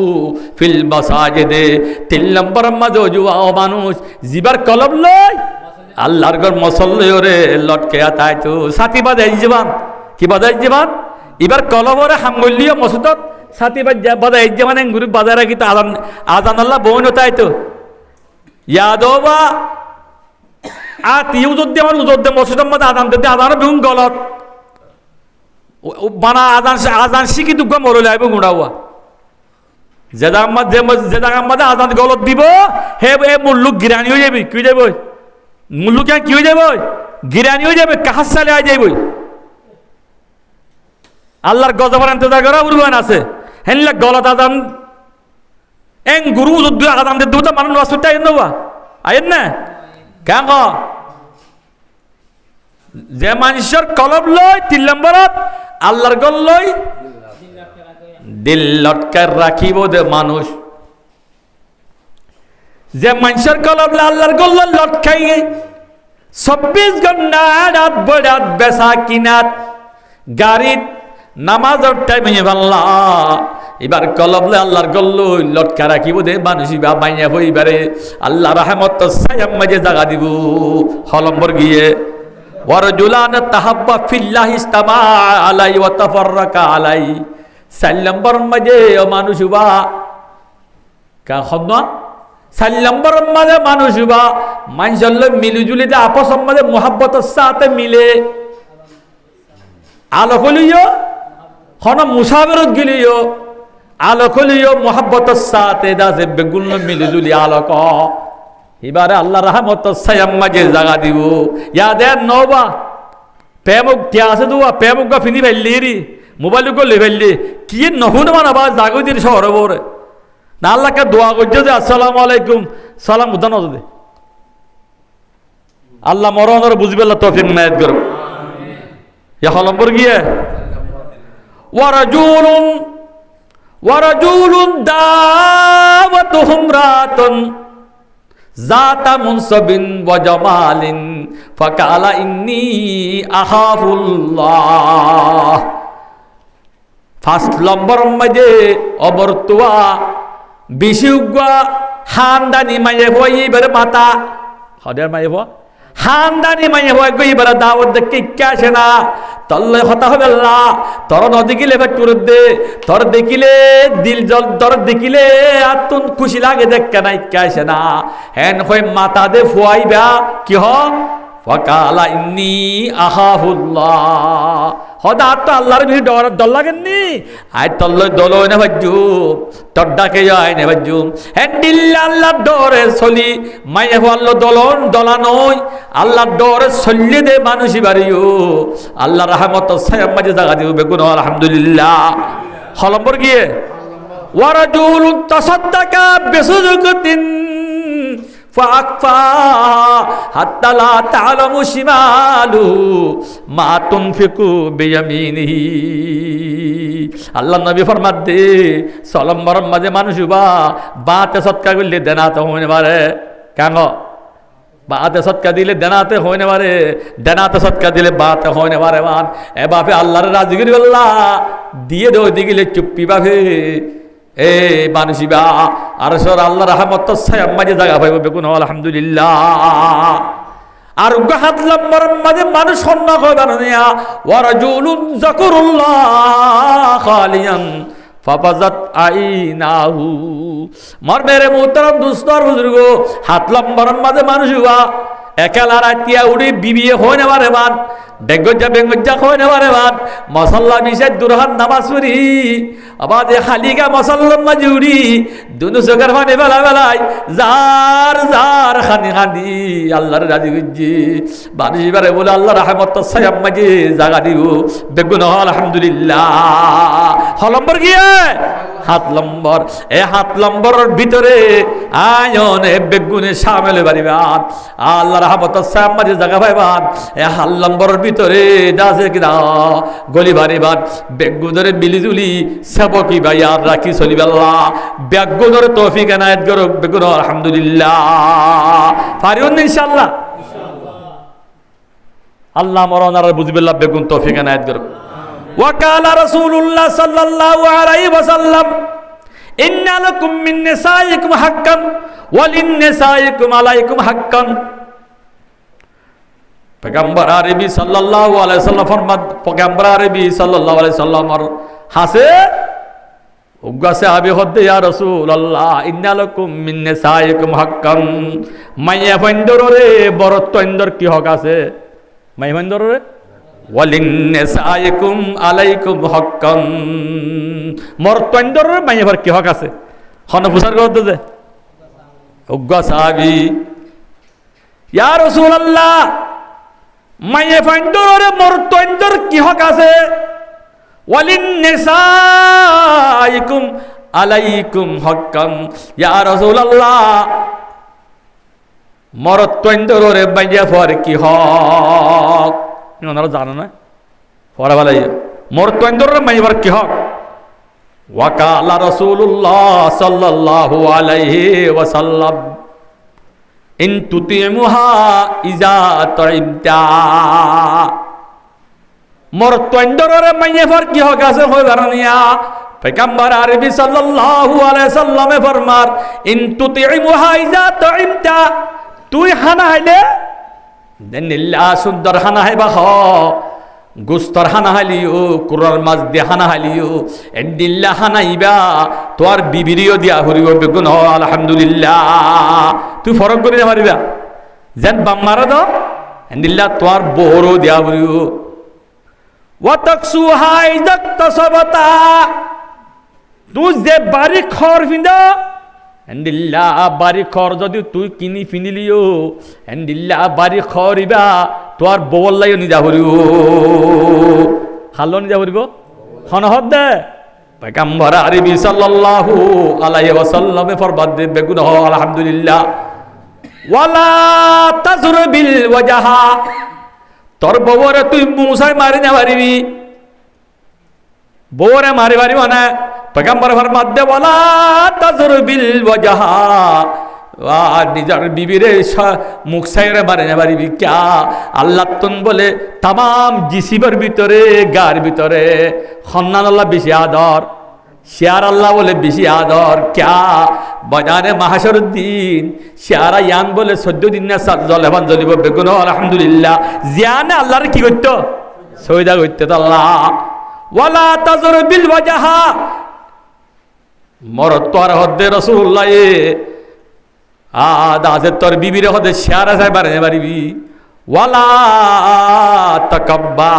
ফিল মাসাজিদে তিন নম্বর মাঝে জওয়া মানুষ জিবার কলব লই আল্লাহর ঘর মসল্লি ওরে লটকে আতাই তো সাথী বাজাই জীবান কি বাজাই জীবান এবার কলবরে হামগলিও মসজিদত সাথী বাজাই জীবান গুরু বাজায় রাখি তো আজান আল্লাহ বউন তাই তো ইয়াদবা ইউজুদ্দি আমার উজুদ্দি মসজিদের মধ্যে আজান দিতে আজান বেগুন গলত বানা আজান শিখি দুঃখ মরলে আইব গুঁড়াওয়া যে জায়গার মধ্যে আজান গলত দিব হে মুল্লুক গিরানি হয়ে যাবি কি যাবো মুল্লুক কি হয়ে যাবো গিরানি হয়ে যাবে কাহার সালে আই যাইব আল্লাহর গজবার ইন্তজার করা উরুয়ান আছে হেনলে গলত আজান এং গুরু উজুদ্দি আজান দিতে তো মানুষ রাস্তায় আইন দেওয়া আইন না কেন যে মানুষের কলব লয় তিন নম্বরত আল্লাহর গল লয় দিল লটকার রাখিব দে মানুষ যে মানুষের কলব আল্লাহর গল লটকাই 24 ঘন্টা রাত বরাত বেচা কিনাত গাড়িত নামাজের টাইমে ভাল্লা এবার কলবলে আল্লাহর গল্ল লটকা রাখিব দে মানুষ বা মাইয়া হইবারে আল্লাহ রহমত সায়াম মাঝে জায়গা দিব হলম্বর গিয়ে ওয়ারজুলান তাহাব্বা ফিল্লাহি ইস্তামা আলাই ওয়া তাফাররাকা আলাই 4 নম্বর মাঝে মানুষ বা কা খন্না 4 নম্বর মাঝে মানুষ বা মানুষের মিলিজুলি দে আপস মাঝে মোহাব্বতের সাথে মিলে আলোকলিও হন মুসাফিরত গিলিও আলোকলিও মোহাব্বতের সাথে দাসে বেগুন মিলিজুলি আলোক এবারে আল্লাহ রহমত সায়াম মাঝে জায়গা দিব ইয়াদে নবা প্রেমক কে আছে দুয়া প্রেমক ফিনি ফেললি রি মোবাইল করলে ফেললি কি নহন মানাবা জাগো দিন শহর বরে না আল্লাহকে দোয়া করছে যে আসসালামু আলাইকুম সালাম উদান দে আল্লাহ মরণর বুঝবে আল্লাহ তৌফিক নায়াত করো ইয়া হলম্বর গিয়ে ওয়ারাজুলুন দাওয়াতুহুম রাতুন জাতা মুনসাবিন ওয়া জামালিন ফাকালা ইন্নী আখাফুল্লাহ 1 নম্বর মাঝে অবর্তুয়া বিশুগা হান্দানি মায়ে হই বের মাতা হদের মায়ে হো হান্দানি মায়ে হই গই বের দাওয়াত দেখে কাছে না তল্লে হতা হবে আল্লাহ তোর নদিকিলে ভেটুর দে তোর দেখিলে দিল জল তোর দেখিলে আতুন খুশি লাগে দেখ নাই কাইছে না হেন হই মাথা দে ফুয়াইবা কি হ ফাকালা ইন্নী আখাফুল্লাহ হদা তো আল্লাহর ভি ডর লাগেননি আই তল্লে দলো না ভাজু তোর ডাকে যায় না ভাজু হেন্ডিল আল্লাহ ডরে চলি মাইয়া আল্লাহ দলন দলানই আল্লাহ ডরে চললে দে মানুষই বাড়িও আল্লাহ রহমত সায়াম মাঝে জায়গা দিও বেগুন আলহামদুলিল্লাহ হলম্বর গিয়ে ওয়ারাজুল তাসাদ্দাকা বিসুজুকাতিন ফাকফা হাত্তা লা তা'লামু শিমালু মা তুনফিকু বিয়ামিনিহি আল্লাহ নবী ফরমাত দে সলম্বর মাঝে মানুষ বাতে সৎকা করলে দেনাতে হইনে পারে কেন বাতে সৎকা দিলে দেনাতে হইনে পারে দেনাতে সৎকা দিলে বাতে হইনে পারে মান এ বাপে আল্লাহর রাজগিরি আল্লাহ দিয়ে দে দিগিলে চুপ্পি বাপে এ মানুষিবা আর সর আল্লাহ রহমত সায়াম মাঝে জায়গা পাইব বেগুন আলহামদুলিল্লাহ আর হাত লম্বর মাঝে মানুষ সন্না কইবা না ওয়ারাজুলুন যাকুরুল্লাহ খালিয়ান ফাবাজাত আইনাহু মার মেরে মুহতারাম দুস্তর বুজুর্গ হাত লম্বর মাঝে মানুষ হওয়া একালা রাতিয়া উড়ি বিবিয়ে হয় না মারে মান বেঙ্গজ্জা হয় না মারে মান মশাল্লা মিশে দুরহান নামাজ পড়ি আবার খালিগা মশাল্লার মাঝে উড়ি দুনু চোখের মানে বেলা বেলায় যার খানি খানি আল্লাহর রাজি গুজি মানুষ এবারে বলে আল্লাহ রহমত সায়াম মাঝে জাগা দিব বেগুন আলহামদুলিল্লাহ হলম্বর গিয়ে হাত লম্বর এ হাত লম্বরের ভিতরে আয়নে বেগুনে সামেলে বাড়িবান আল্লাহ রহমত সায়াম মাঝে জাগা পাইবান এ হাত লম্বরের ভিতরে দাসে কিনা গলি বাড়িবান বেগুনের মিলিজুলি সেবকি ভাই আর রাখি চলিবে আল্লাহ বেগুনের তৌফিক এনায়েত করুক বেগুন আলহামদুলিল্লাহ পারিও না ইনশাআল্লাহ আল্লাহ মরনার বুঝবিল্লাহ বেগুন তৌফিক এনায়েত করুক وقال رسول الله صلى الله عليه وسلم إن لكم من نسائكم حقا وللنسائكم عليكم حقا पैगंबर আরবি সাল্লাল্লাহু আলাইহি সাল্লাম ফরমাত पैगंबर আরবি সাল্লাল্লাহু আলাইহি সাল্লামর হাসে উগাসে আবি হদ্দে ইয়া রাসূলুল্লাহ ইন্না লাকুম মিন নিসাইকুম হাক্কান মাইয়া ফন্দরে বরত্ব ইন্দর কি হক আছে মাইয়া ফন্দরে ওয়ালিন্নিসাইকুম আলাইকুম হাক্কান মরতন্দর মাইয়ার কি হক আছে হন বুঝার করতে যে উগ্গা সাহাবী ইয়া রাসূলুল্লাহ মাইয়া ফন্দর মরতন্দর কি হক আছে ওয়ালিন্নিসাইকুম আলাইকুম হাক্কান ইয়া রাসূলুল্লাহ মরতন্দর মাইয়া ফর কি হক ওনারা জানো না পরে বলাই মরতন্দর মাইবার কি হক ওয়াকালা রাসূলুল্লাহ সাল্লাল্লাহু আলাইহি ওয়াসাল্লাম ইন তুতিমুহা ইজা তাইমতা মরতন্দর মাইবার কি হক আছে হই বারানিয়া पैगंबर আরবি সাল্লাল্লাহু আলাইহি সাল্লামে ফরমার ইন তুতিমুহা ইজা তাইমতা তুই খানা খাইলে নিল্লা সুন্দর খানা হাইবা হ গুস্তর খানা হালিও কুরার মাছ দিয়ে খানা হালিও এন্ডিল্লা খানাইবা তোর বিবিরিও দিয়া হরিব বেগুন হ আলহামদুলিল্লাহ তুই ফরক করে পারিবা যেন বাম মারা দাও এন্ডিল্লা তোর বহরও দিয়া হরিব ওয়াতাকসু হাইদাক তাসাবাতা তুই যে বাড়ি খর ফিন্দা এন্ডিল্লা বাড়ি খর যদি তুই কিনি ফিনিলিও এন্ডিল্লা বাড়ি খরিবা তোর ববল্লাইও নিজা হরিব খালো নিজা হরিব হনহদ দে पैगंबर আরবি সাল্লাল্লাহু আলাইহি ওয়াসাল্লামে ফরমাত দে বেগুন হ আলহামদুলিল্লাহ ওয়ালা তাজরবিল ওয়াজহা তোর বউরে তুই মুসাই মারি না পারিবি বউরে মারি পারিব না पैगंबर फरमात दे वाला तजरबिल वजहा वा निजार बीबीरे मुख साइरे मारे ना पारिबि क्या अल्लाह तुन बोले तमाम जिसिबर भितरे गार भितरे खन्नान अल्लाह बेशी आदर शेयार अल्लाह बोले बेशी आदर क्या बजाने महाशरुद्दीन शेयारा यान बोले 14 दिन ना जलेबान जलिब बेगुन आलহামদুলিল্লাহ জিয়ানে আল্লাহর কি করতো সইদা করতে আল্লাহ ওয়ালা তাজর বিল ওয়াজহা মরত তোর হদ্দে রাসূলুল্লাহ দাসের তোর বিবির হদ্দে শেয়ার আছে বাড়ে বাড়িবি ওয়ালা তাকাব্বা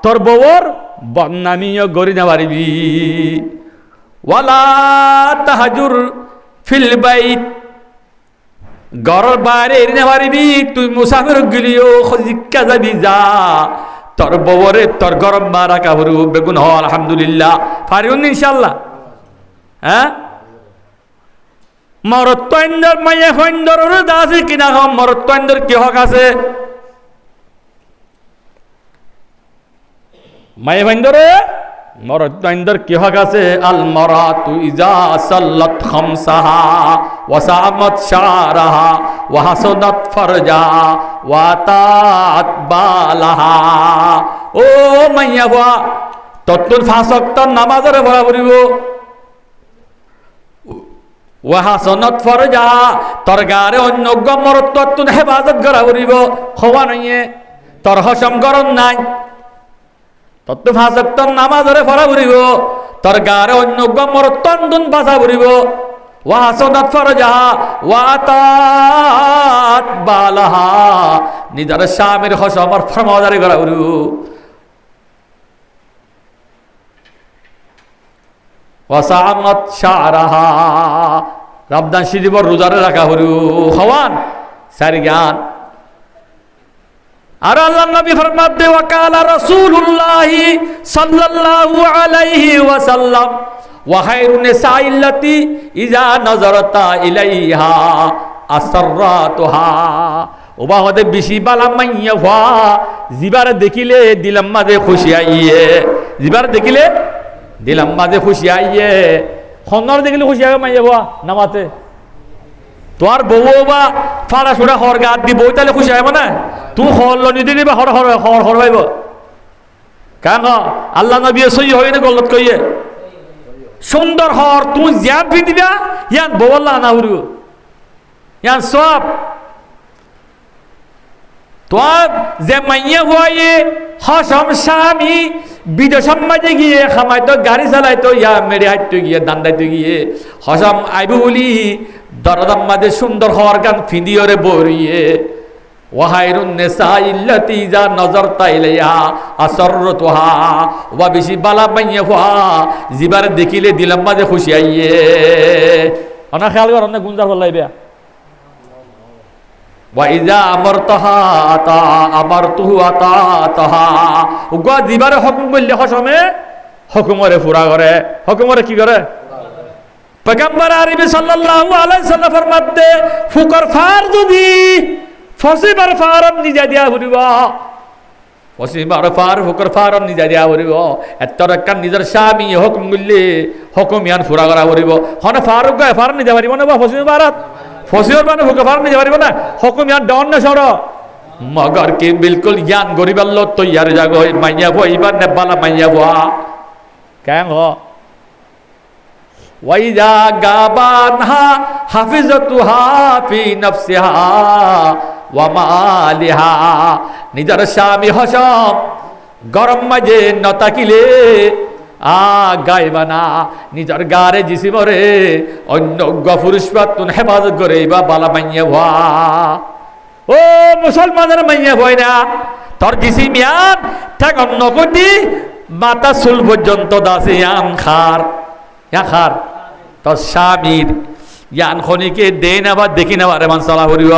তোর বউর বদনামিও গরি না পারিবি ওয়ালা তাহাজুর ফিল বাইত ঘরের বাইরে এনে পারিবি তুই মুসাফির গেলিও খজিক্কা যাবি যা তোর বউরে তোর গরম মারা কাবরু বেগুন হ আলহামদুলিল্লাহ পারিউন ইনশাআল্লাহ হ্যাঁ মরত্বন্দর মাইয়া ফন্দর দাসি কিনা হম মরত্বন্দর কি হক আছে মাইয়া ফন্দরে মরত্বন্দর কি হক আছে আল মারাতু ইজা সাল্লাত খামসাহা ওয়া সামাত শারাহা ওয়া হাসানাত ফারজাহা ওয়া তাত বালাহা ও মাইয়া ওয়া তত্তুল ফাসক্ত নামাজের বরাবরিব ওয়াহাসনত ফরজা তোর গারে অন্য গমরত্ব হেফাজত করা উড়িব হওয়া নইয়ে তোর হসম গরম নাই তত্ত্ব ফাঁসক্ত নামাজরে ফরা উড়িব তোর গারে অন্য গমরত্ব বাসা উড়িব ওয়াহাসনত ফরজা ওয়াতাত বালাহা নিজের স্বামীর হসমর ফরমাদারি করা উড়িব ওয়াসামাত শারাহা রমজান শরীফর রোজারে রাখা হরু হওয়ান সারি জ্ঞান আর আল্লাহ নবী ফরমাতে ওয়াকালা রাসূলুল্লাহ সাল্লাল্লাহু আলাইহি ওয়াসাল্লাম ওয়া খায়রুন নিসাইল্লাতি ইজা নাযারাতা ইলাইহা আসরাতুহা ওবা হদে বেশি বালা মাইয়া ওয়া জিবার দেখিলে দিলাম মাঝে খুশি আইয়ে জিবার দেখিলে দিলাম মাঝে খুশি আইয়ে খন্নর দেখিলে খুশি আগে মাই যাবো নামাতে তোর বউ বা ফাড়া সুড়া হর গাত দি বই তাহলে খুশি আইব না তুই হর লনি দিলি বা হর হর হর হর পাইব কেন আল্লাহ নবী সই হয় না গলত কইয়ে সুন্দর হর তুই জ্যান পিদিবা ইয়ান বউ আল্লাহ না উড়িব ইয়ান সব তোর যে মাইয়া হয়ে হসম স্বামী বিদেশম মাঝে গিয়ে খামাইতো গাড়ি চালাইতো ইয়া মেরে হাঁটতে গিয়ে দান্দাইতে গিয়ে হসম আইবু বলি দরদাম মাঝে সুন্দর হওয়ার গান ফিদিওরে বরিয়ে ওয়াহাইরুন নিসাইল্লাতি যা নজরতা ইলাইহা আসরতুহা ওয়া বেশি বালা মাইয়া ফুয়া জিবার দেখিলে দিলাম মাঝে খুশি আইয়ে অনা খেয়াল কর অনেক গুঞ্জার হলাইবে ওয়াইজা আমরতাহা আতা আমারতুহু আতাতাহা উগা দিবারে হুকুম বললে হসমে হুকুমরে পুরা করে হুকুমরে কি করে পয়গম্বর আরবি সাল্লাল্লাহু আলাইহি সাল্লাম ফরমাতে ফুকর ফার যদি ফসিবার ফারম নিজা দিয়া হরিবা ফসিবার ফার ফুকর ফারম নিজা দিয়া হরিব এতর কান নিজের স্বামী হুকুম বললে হুকুম ইয়ান পুরা করা হরিব হন ফারুক গায় ফার নিজা পারিব না বা ফসিবারাত ফসিওর মানে ভুকে ফার নিতে পারিব না হুকুম ইয়ান ডাউন না সর মগর কি বিলকুল ইয়ান গরিবার লো তৈয়ার জাগো মাইয়া বো ইবার নে বালা মাইয়া বো কেন হ ওয়াইজা গাবানহা হাফিজাতুহা ফি নাফসিহা ওয়া মালিহা নিজের স্বামী হসম গরম মাঝে নতাকিলে গাইবানা নিজের গারে জিসিমরে অন্য গফুরুষ পাতুন হেফাজত করে বা বালা মাইয়া ভা ও মুসলমানের মাইয়া ভয় না তোর জিসিম ইয়ান ঠিক অন্য কোটি মাথা চুল পর্যন্ত দাসে ইয়ান খার খার তোর স্বামীর ইয়ান খনিকে দে না বা দেখি না বারে মান চলা করিব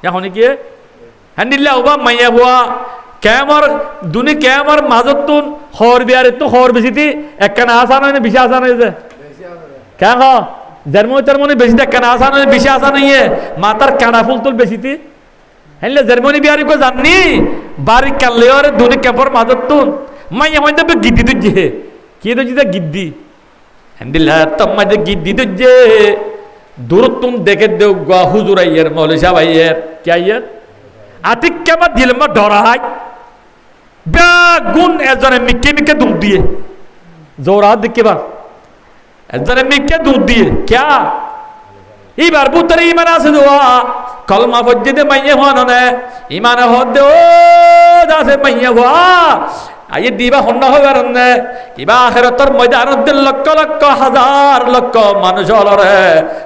ইয়াখনিকে হ্যান্ডিল্লা ওবা মাইয়া ভুয়া কেমর দুনি কেমর মাজতুন হর বিয়ারে তো হর বেশিতি একখানা আসান হয় না বেশি আসান হয়েছে কেন জার্মনি বেশি একখানা আসান হয় বেশি আসান হইয়ে মাতার কানা ফুল তুল বেশিতি হ্যাঁ জার্মনি বিয়ারি কো জাননি বাড়ি কানলে ওরে দুনি কেমর মাজতুন মাইয়া হইতে গিদ্দি তুজে কি তুজি গিদ্দি হ্যান্ডিল্লা তোমাদের গিদ্দি তুজে দূর তুম দেখে দেও গা হুজুর আইয়ের মৌলী সাহেব আইয়ের কি আইয়ের আতিক কেমন দিলে মা ডরাই গুণ এজনে মিকে মিকে দুধ দিয়ে জোরা দেখে বার এজনে মিকে দুধ দিয়ে ক্যা এইবার পুত্রে ইমান আছে দোয়া কলমা ফজ্জিদে মাইয়ে হন ইমান হদ ও দাসে মাইয়া হওয়া আই দিবা হন্না হইবার নে কিবা আখিরাতের ময়দানত লক্ষ লক্ষ হাজার লক্ষ মানুষ হলরে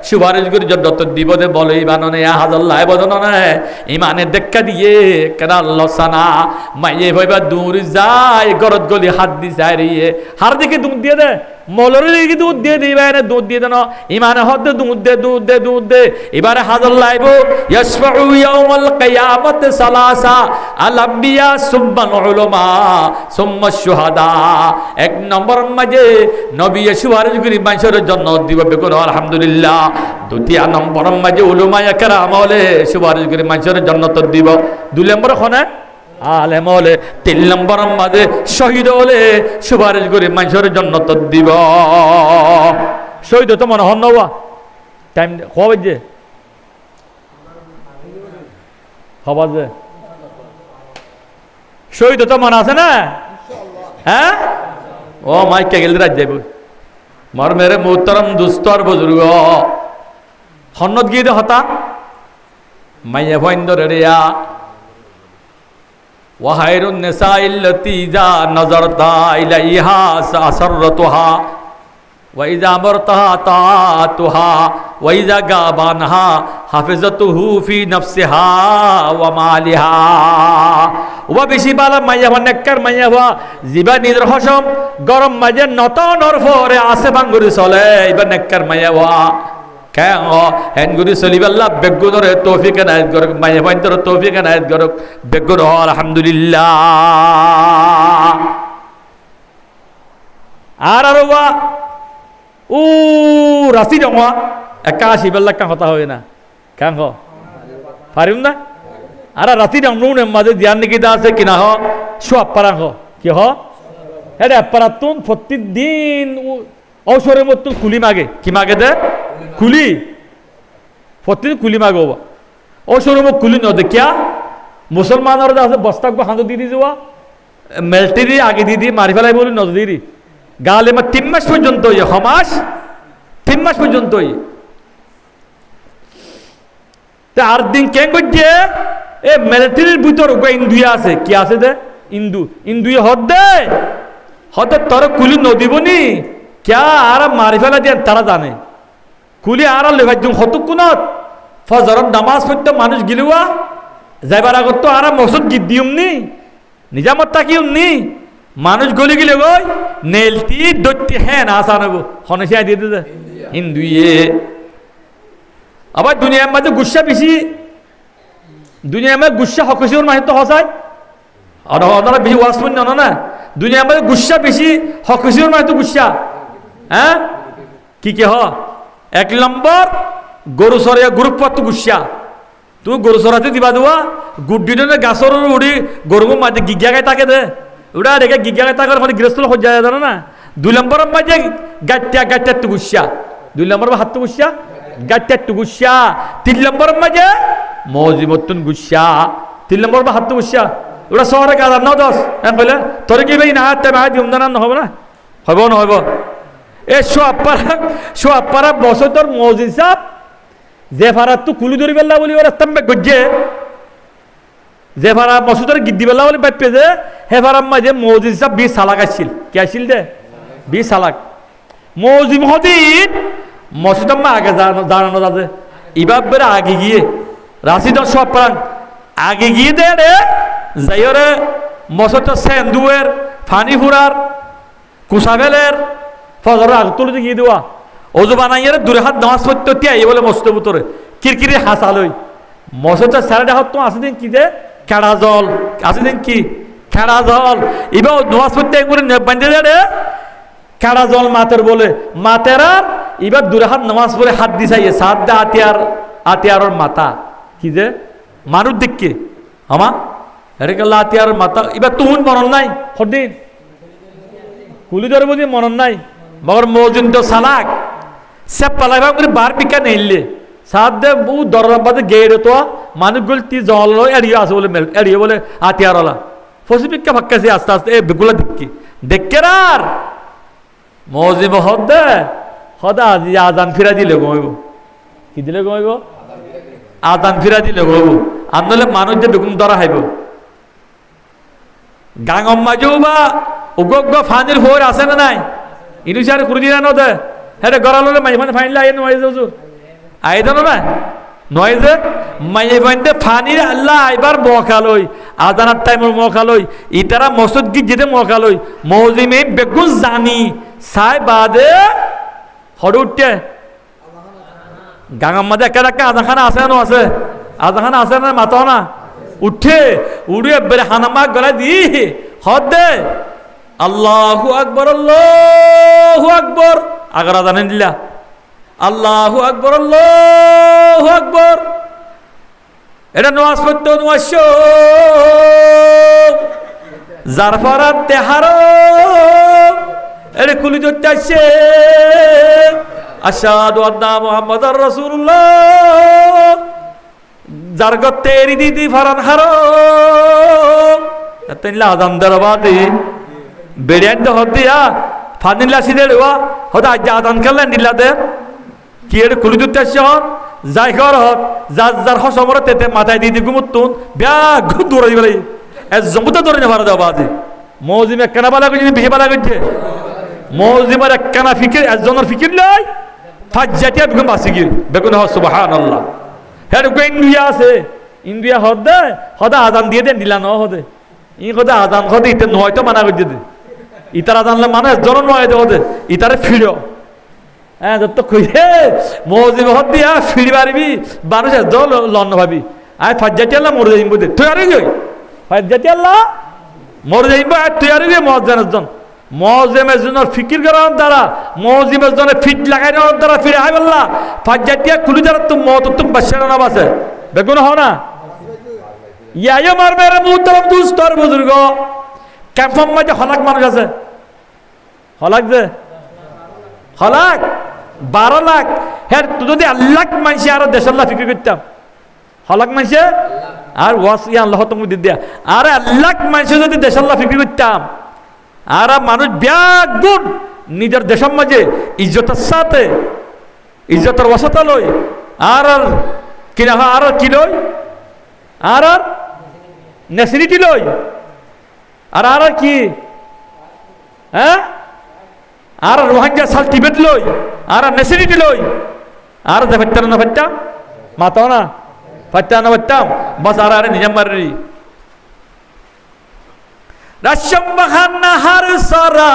সুপারিশ করে যত দিব দে বলে বাননে হাজার লাই বদননে ইমানে দেখা দিয়ে কেন আল্লাহ সানা মাইয়ে হইবা দূর যায় গরত গলি হাত দি যায় রিয়ে হার দিকে দুধ দিয়ে দে মলরের দিকে দুধ দিয়ে দিবা না দুধ দিয়ে দেন ইমানে হদ দুধ দে এবারে হাজার লাইব ইয়াসফাউ ইয়াউমাল কিয়ামত সালাসা আল আম্বিয়া সুম্মাল উলামা সুম্মা শুহাদা এক নম্বর মাঝে নবী সুপারিশ করি মানুষের জন্য দিব বেকুন আলহামদুলিল্লাহ দ্বিতীয় নম্বর মাঝে উলামায়ে কেরাম হলে সুপারিশ করি মানুষের জন্য তো দিব দুই নম্বর খনে আলেম হলে তিন নম্বর মাঝে শহীদ হলে সুপারিশ করি মানুষের জন্য তো দিব শহীদ তো মনে হন না টাইম কবে যে খবর যে শহীদ তো মনে আছে না হ্যাঁ ও মাইকে গেল রাজ যাইব মার মেরে মোহতরম দুস্তর বুজুর্গ হন্নত গিয়ে হতা মাইয়া ভয়ন্দর রেয়া ওয়াহাইরুন নিসাইল্লাতি যা নজরতা ইলাইহা আসরতুহা ওয়াইজা আমরতাহা তাতুহা ওয়াইজা গাবানহা হাফিজাতুহু ফি নাফসিহা ওয়া মালিহা ওয়া বেশি বালা মাইয়া নেককার মাইয়া হওয়া জিবা নিজের হসম গরম মাঝে নত নরফরে আসে ভাঙ্গুরি চলে এবার নেককার মাইয়া হওয়া কেন হেনগুরি চলিবাল্লাহ বেগুনরে তৌফিক এনায়েত করুক মাইয়া ভাইন্তর তৌফিক এনায়েত করুক বেগুন আলহামদুলিল্লাহ আর বা ও রাশি জমা একা আসিবাল্লাহ কাঁ কথা হয় না কেন পারিম না আর রাতি নুন মাঝে ধ্যান নিকিতা আছে কিনা হ সোয়াপারা হ কি হ হ্যাঁ আপারা তুন প্রতিদিন ঔষরের মতন কুলি মাগে কি মাগে দে কুলি প্রতিদিন কুলি মাগে ঔষরের মত কুলি ন দেখিয়া মুসলমানের আছে বস্তাক হাঁদো দি দি যাওয়া মেলটি আগে দি দি মারি ফেলাই বলি নজর দি গালে মা 3 মাস পর্যন্ত হমাস 3 মাস পর্যন্ত আর দিন কে করছে এ মিলিটারির ভিতর ইন্দুয়া আছে কি আছে দে ইন্দুয়ে হদে তোর কুলি নদিবনি ক্যা আর মারি ফেলা দিয়ে তারা জানে কুলি আর লেভার হতুকুনত ফজরত নামাজ পড়তে মানুষ গিলুয়া যাইবার আগত তো আর মসুদ গীত দিউমনি নিজামত তাকিউমনি মানুষ গলি গিলে গই নেলতি দত্তি হ্যাঁ না আসানব হনেশিয়া দিয়ে দে ইন্দুয়ে আবার দুনিয়ার মধ্যে গুসা বেশি দুনিয়ার মধ্যে গুসা হকসিওর মাঝে তো হসায় আর ওনারা বেশি ওয়াজ শুন না দুনিয়ার মধ্যে গুসা বেশি হকসিওর মাঝে তো গুসা হ্যাঁ কি হ 1 নম্বর গরু সরিয়া গুরুপত্র গুসা তুমি গরু সরাতে দিবা দেওয়া গুড্ডি গাছর উড়ি গরু মাঝে গিগিয়া গায়ে তাকে দে ওটা রেখে গিগিয়া গায়ে তাকে মানে গৃহস্থ হজ্জা জানো না 2 নম্বর মাঝে গাট্টা তো গুসা 2 নম্বর হাত তো গুসা গাট্টা তো গুসা 3 নম্বর মাঝে মজিমতুন গুসা 3 নম্বর হাত তো গুসা ওটা শহরে কাজ 9-10 হ্যাঁ বলে তোর কি ভাই না হাতে মা দিম না নহব না হব না হব এ সোয়াপারা বছর তোর মসজিদ সাহেব যে ফারাত তো কুলি ধরি বেলা বলি ওরা তাম্বে গজ্জে যে ফারা মসজিদের গিদ্দি বেলা বলি বাইপে যে হে ফারাম মাঝে মসজিদ সাহেব 20 সালাক আসছিল কি আসছিল দে 20 সালাক মসজিদ মহদিন মসজিদ মা আগে জানানো যাচ্ছে ইবাবের আগে গিয়ে রাশিদ সোয়াপারান আগে গিয়ে দে রে যাইরে মসজিদ সেন্দুয়ের ফানি ফুরার কুসাবেলের ফজর আগ তুলে গিয়ে দেওয়া অজু বানাইয়ে দূরে হাত নামাজ পড়তে তিয়াই বলে মসজিদের ভিতরে কিরকিরি হাসালই মসজিদের সাড়ে হাত তো আছে দিন কি যে খেড়া জল আছে দিন কি খেড়া জল এবার নামাজ পড়তে একবারে বান্ধে দেয় রে খেড়া জল মাতের বলে মাতের আর এবার দূরে হাত নামাজ পড়ে হাত দিছাইয়ে সাত দে আতিয়ার মাথা কি যে মানুষ দেখকে আমা আরে কাল্লা আতিয়ার মাথা এবার তুহুন মনন নাই হদিন কুলি ধরে বুঝি মনন নাই মগর মৌজুন তো সালাক সে পালাইবা করে বার বিকা নেইলে সাত দে বহু দরবাদে গেড়ে তো মানুষ গুল তি জল এড়িয়ে আসে বলে এড়িয়ে বলে আতিয়ারলা ফসি বিকা ফাক্কাছে আস্তে আস্তে এ বেগুলা দেখকে আর মৌজিব হদা আজি আজান ফিরা দিলে গইব কি দিলে গইব আজান ফিরা দিলে গইব আনলে মানুষ যে বেগুন ধরা হাইব গাঙম মাজুবা উগ্র ফানির ফোর আছে না নাই ইনুসার কুড়ি না নদে হ্যাঁ গড়ালে মাঝে ফানি ফাইনলে আই নয় হুজুর আই জানো না নয় যে মাঝে ফাইনতে ফানির আল্লাহ আইবার মখালই আজানার টাইমের মখালই ইতারা মসজিদ গিয়ে যেতে মখালই মৌজিমে বেগুন জানি সাই বাদে হড়ে উঠতে গাঙার মাঝে একটা একটা আজাখানা আছে না আছে আজাখানা আছে না মাতাও না উঠে উড়ে বেড়ে হানামা গলায় দি হদ দে আল্লাহু আকবর আল্লাহু আকবর আগরা জানেন দিলা আল্লাহু আকবর আল্লাহু আকবর এটা নামাজ পড়তে নওয়াজ জারফারাত তেহারো এটা কুলি ধরতে আসছে আশহাদু আন্না মুহাম্মাদার রাসূলুল্লাহ যার গতে এরি দিদি ফারান হারো তাইলা আজান দরবাদি বেড়িয়ান তো হদিয়া ফানিলা সিদে দেওয়া হদা আজ আজান করলে নিলাদে কি এর কুলি ধরতে আসছে যাই কর হত যার যার হসমরে তেতে মাথায় দিদি ঘুমতুন ব্যাগ দৌড়াই বেলাই এ জমুতে দৌড়ে না ভারত বাজে মৌজিম একখানা বালা করছে বেশি বালা করছে মৌজিমের একখানা ফিকির একজনের ফিকির নাই ফাজ্জাটিয়া বেগুন বাসি গিয়ে বেগুন হ সুবহানাল্লাহ হ্যাঁ ইন্ডিয়া আছে ইন্ডিয়া হদে হদা আজান দিয়ে দেন দিলা ন হদে ই হদে আজান হদে ইতে নয়তো মানা করে দিতে ইতারা জানলে মানে জন নয় হদে ইতারে ফিরো হ্যাঁ যত খুঁজে মৌজিম হদ দিয়া ফিরি পারবি মানুষ জল লন্ন ভাবি আয় ফাজ্জাটি আল্লাহ মরে যাইব দে তুই আর গই ফাজ্জাটি আল্লাহ মরে যাইব আর তুই আর গই মজানের জন মৌজিমের জন্য ফিকির করার দ্বারা মৌজিমের জন্য ফিট লাগাই নেওয়ার দ্বারা ফিরে আয় বললা ফাজ্জাটিয়া কুলি দ্বারা তুমি মত তুমি বাচ্চা না বাসে বেগুন হও না ইয়াইও মার মেরে মুহূর্তম দুস্তর বুজুর্গ ক্যাম্পম মাঝে হলাক মানুষ আছে হলাক যে হলাক 12 লাখ হ্যাঁ তুই যদি আল্লাহ মানসি আর দেশাল্লাহ ফিকির করতাম হলাক মানসে আর ওয়াস ইয়া আল্লাহ তুমি দিয়া আর আল্লাহ মানসে যদি দেশাল্লাহ ফিকির করতাম আর মানুষ ব্যাগুণ নিজের দেশের মাঝে ইজ্জতের সাথে ইজ্জতের বসতা লই আর কিনা আর কি লই আর নেসিলিটি লই আর কি হ্যাঁ আর রোহিঙ্গা সার্টিফিকেট লই আর নেসিলিটি লই আর ফাইতাম না ফাইতাম মাতাও না ফাইতাম না ফাইতাম বাস আর নিজম মারি রাশম্বাখান নাহার সারা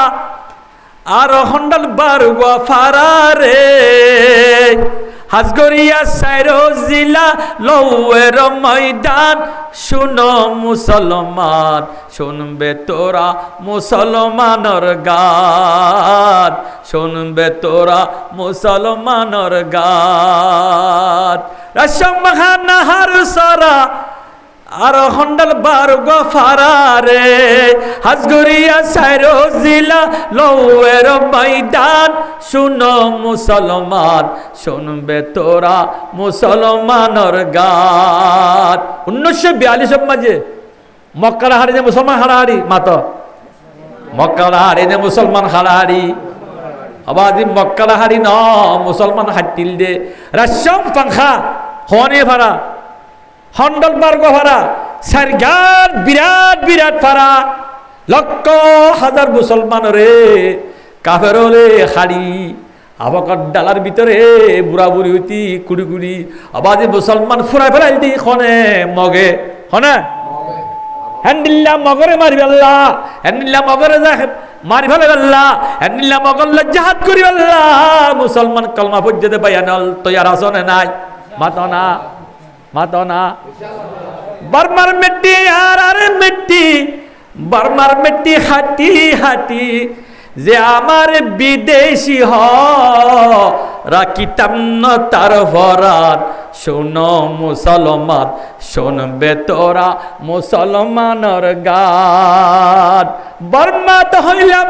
আর হন্ডাল বারুয়া ফারারে হাজগরিয়া সাইরো জিলা লৌয়ের ময়দান শুনো মুসলমান শুনবে তোরা মুসলমানর গান শুনবে তোরা মুসলমানর গান রাশম্বাখান নাহার সারা আর হন্ডাল বারুয়া ফারারে হাজগরিয়া সাইরো জিলা লৌয়ের ময়দান শুনো মুসলমান শুনবে তোরা মুসলমানর গান 1942 মাঝে মক্কার হাড়ি যে মুসলমান হাড়াহাড়ি মাত মক্কার হাড়ি যে মুসলমান হাড়াহাড়ি আবাদি মক্কার হাড়ি ন মুসলমান হাটিল দে রাশম পাংখা হনে ভাড়া হন্ডল বার্গ ভাড়া সারগার বিরাট বিরাট ফারা লক্ষ হাজার মুসলমান রে কাফের রে হাড়ি আবাকার ডালার ভিতরে বুড়া বুড়ি হইতি কুড়ি কুড়ি আবাদি মুসলমান ফুরাই ফেলাই দি খনে মগে হনে হ্যান্ডিল্লা মগরে মারিবে আল্লাহ হ্যান্ডিল্লা মগরে যা মারি ফেলে আল্লাহ হ্যান্ডিল্লা মগল্লা জাহাদ করি আল্লাহ মুসলমান কলমা পর্যন্ত বায়ানল তৈয়ার আসনে নাই মাতনা মাতনা বর্মার মিট্টি আর মিট্টি বর্মার মিট্টি হাটি হাটি যে আমার বিদেশি হ রাখিতাম না তার ভরাত শোনো মুসলমান শুনবে তোরা মুসলমানের গান বর্মাত হইলাম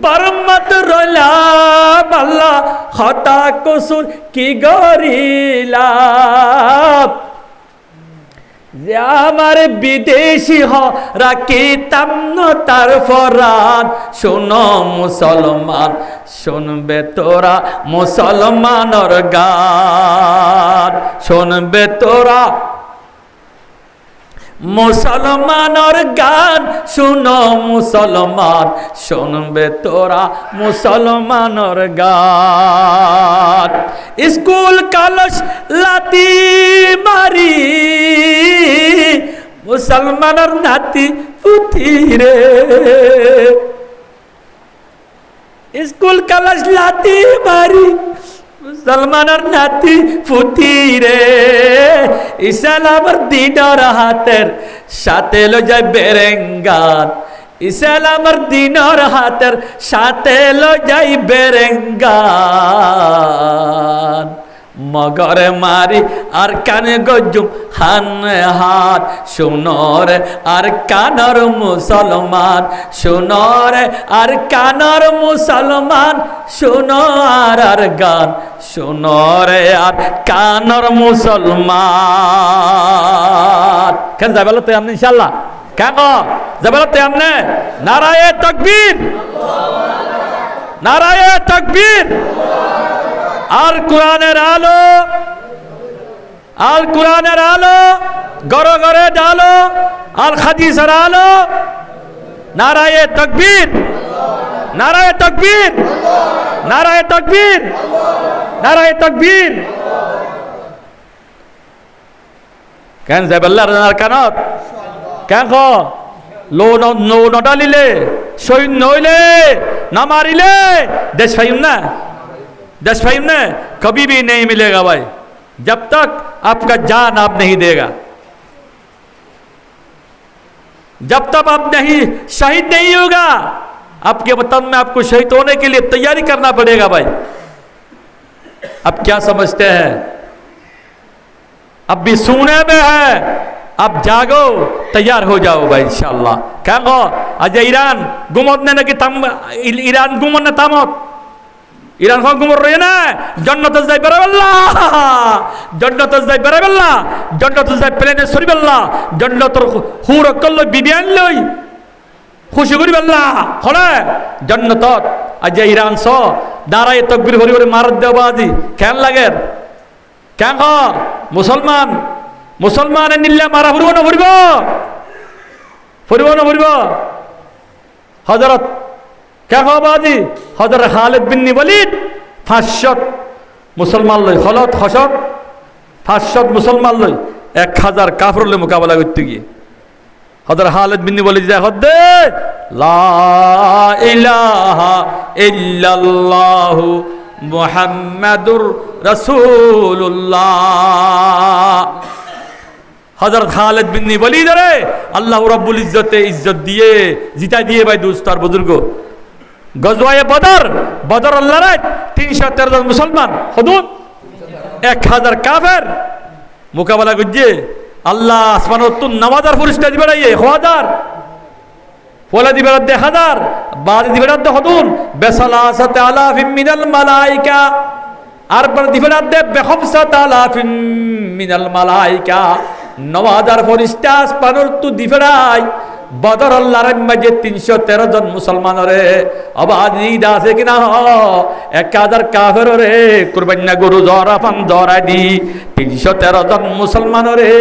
বর্মাত রইলাম আল্লাহ হতা কসুর কি গরিলাম যে আমার বিদেশি হ রাখিতাম না তার ফরাত শোনো মুসলমান শুনবে তোরা মুসলমানের গান শুনবে তোরা মুসলমানের গান শুনো মুসলমান, শুনবে তোরা মুসলমানের গান। স্কুল কলস লাতি মারি মুসলমানের নাতি পুতি রে, স্কুল কলস লাতি মারি মুসলমানের নাতি পুতি রে। ইসলামের দিনের হাতের সাথে লো যায় বেরেঙ্গান, ইসলামের দিনের হাতের সাথে লো যাই বেরেঙ্গান। মগরে মারি আর কানে গজুম হান হাত, শুনরে আর কানর মুসলমান, শুনরে আর কানর মুসলমান, শুনো আর গান, শুনরে আর কানর মুসলমান। কেন যাবে তো আপনি ইনশাল্লাহ? কেন যাবে তো আপনি? নারায়ে তাকবীর, নারায়ে তাকবীর। আর কোরআনের আলো, আল কোরআনের আলো ঘরে ঘরে ডালো, আল হাদিসের আলো। নারায়ে তাকবীর, নারায়ে তাকবীর, নারায়ে তাকবীর, নারায়ে তাকবীর। কেন যাবেল্লার কানত কেন লো নডালিলে সৈন্য হইলে না মারিলে দেশ পাইম না, देश भाई ने कभी भी नहीं मिलेगा भाई, जब तक आपका जान आप नहीं देगा, जब तक आप नहीं शहीद नहीं होगा। आपके वतन में आपको शहीद होने के लिए तैयारी करना पड़ेगा भाई। अब क्या समझते हैं? अब भी सोने में है, अब जागो, तैयार हो जाओ भाई इंशाअल्लाह। क्या कहो आज ईरान गुमोदने न कि तम ईरान गुमोदने तामत ইরান খন গুমর রয়ে না, জন্নত যাই বেরাবেল্লা, জন্নত যাই বেরাবেল্লা, জন্নত যাই প্লেনে সরিবেল্লা, জন্নতর হুর কল্ল বিবিয়ান লই খুশি করিবেল্লা হলে জন্নত। আজ ইরান স দাঁড়াই তকবির হরি হরি মারত দেবাজি কেন লাগে? কেন মুসলমান মুসলমানের নিলে মারা ফুরব না ফুরব, ফুরব না ফুরব। হজরত বাজি হজরত খালিদ বিন ওয়ালিদ 500 মুসলমান লই, হলত হসত 500 মুসলমান লই 1000 কাফর লই মোকাবেলা করতে গিয়ে হজরত খালিদ বিন ওয়ালিদ দেখো দে লা ইলাহা ইল্লাল্লাহু মুহাম্মাদুর রাসূলুল্লাহ। হযরত খালিদ বিন ওয়ালিদ রে আল্লাহ রাব্বুল ইজ্জতে ইজ্জত দিয়ে জিতা দিয়ে ভাই দোস্ত আর বুজুর্গ। গজওয়ায়ে বদর, বদর লড়াই 313 জন মুসলমান, হুদুদ 1000 কাফের মোকাবেলা করছে। আল্লাহ আসমানত তো নামাজার ফেরেশতা দিবে রাইয়ে 1000 ফলা দিবে রাত 1000 বাদ দিবে রাত হুদুদ বেসালাসাত আলাফিম মিনাল মালাইকা, আর বার দিবে রাত বেখমসাত আলাফিম মিনাল মালাইকা। 9000 ফেরেশতা আসমানত তো দিবে রাই বদর আল্লাহর মাঝে 313 জন মুসলমান রে আবাদ ঈদ আছে কিনা 1000 কাফের রে কুরবানি গরু জরা পান জরা দি 313 জন মুসলমান রে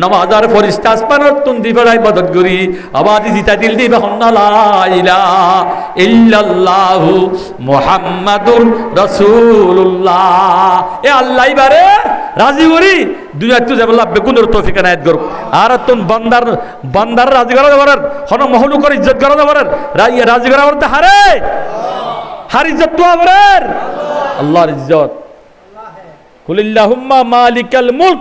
9000 ফেরেশতা আসমানের তুন দিবেলাই বদর গরি আবাদ জিতা দিল দিবে লা ইলাহা ইল্লাল্লাহু মুহাম্মাদুর রাসূলুল্লাহ। এ আল্লাহ বারে রাজি করি দুনিয়া তো যাবল্লাহ বেকুনের তৌফিক এনায়েত করুক। আর তুন বান্দার বান্দার রাজি করা যাবার হন মহলু করে ইজ্জত করা যাবার রাজি করা বলতে হারে হার ইজ্জত তো আমাদের আল্লাহর ইজ্জত। কুলিল্লাহুম্মা মালিকাল মুলক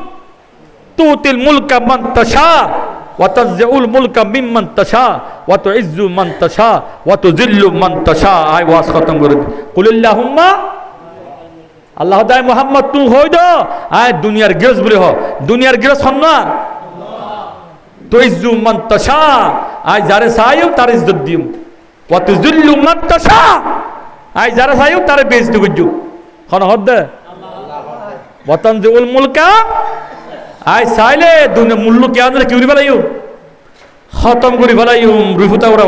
তুতিল মুলকা মান তাশা ওয়া তানজিউল মুলকা মিম্মান তাশা ওয়া তুইজ্জু মান তাশা ওয়া তুযিল্লু মান তাশা। আই ওয়াজ খতম করে কুলিল্লাহুম্মা আল্লাহ দায় মোহাম্মদ তুই হই দো আয় দুনিয়ার গিরস বলে হ দুনিয়ার গিরস হন না তুইজ্জু মান তাশা আয় যারে চাইও তার ইজ্জত দিম ওয়া তুযিল্লু মান তাশা আয় যারে চাইও তারে বেইজ্জত করজু হন হদ দে ওয়া তানজিউল মুলকা আয় চাইলে দুনিয়া মূল্য কেন কি করি ফেলাইও খতম করি ফেলাইও রুফুতা ওরা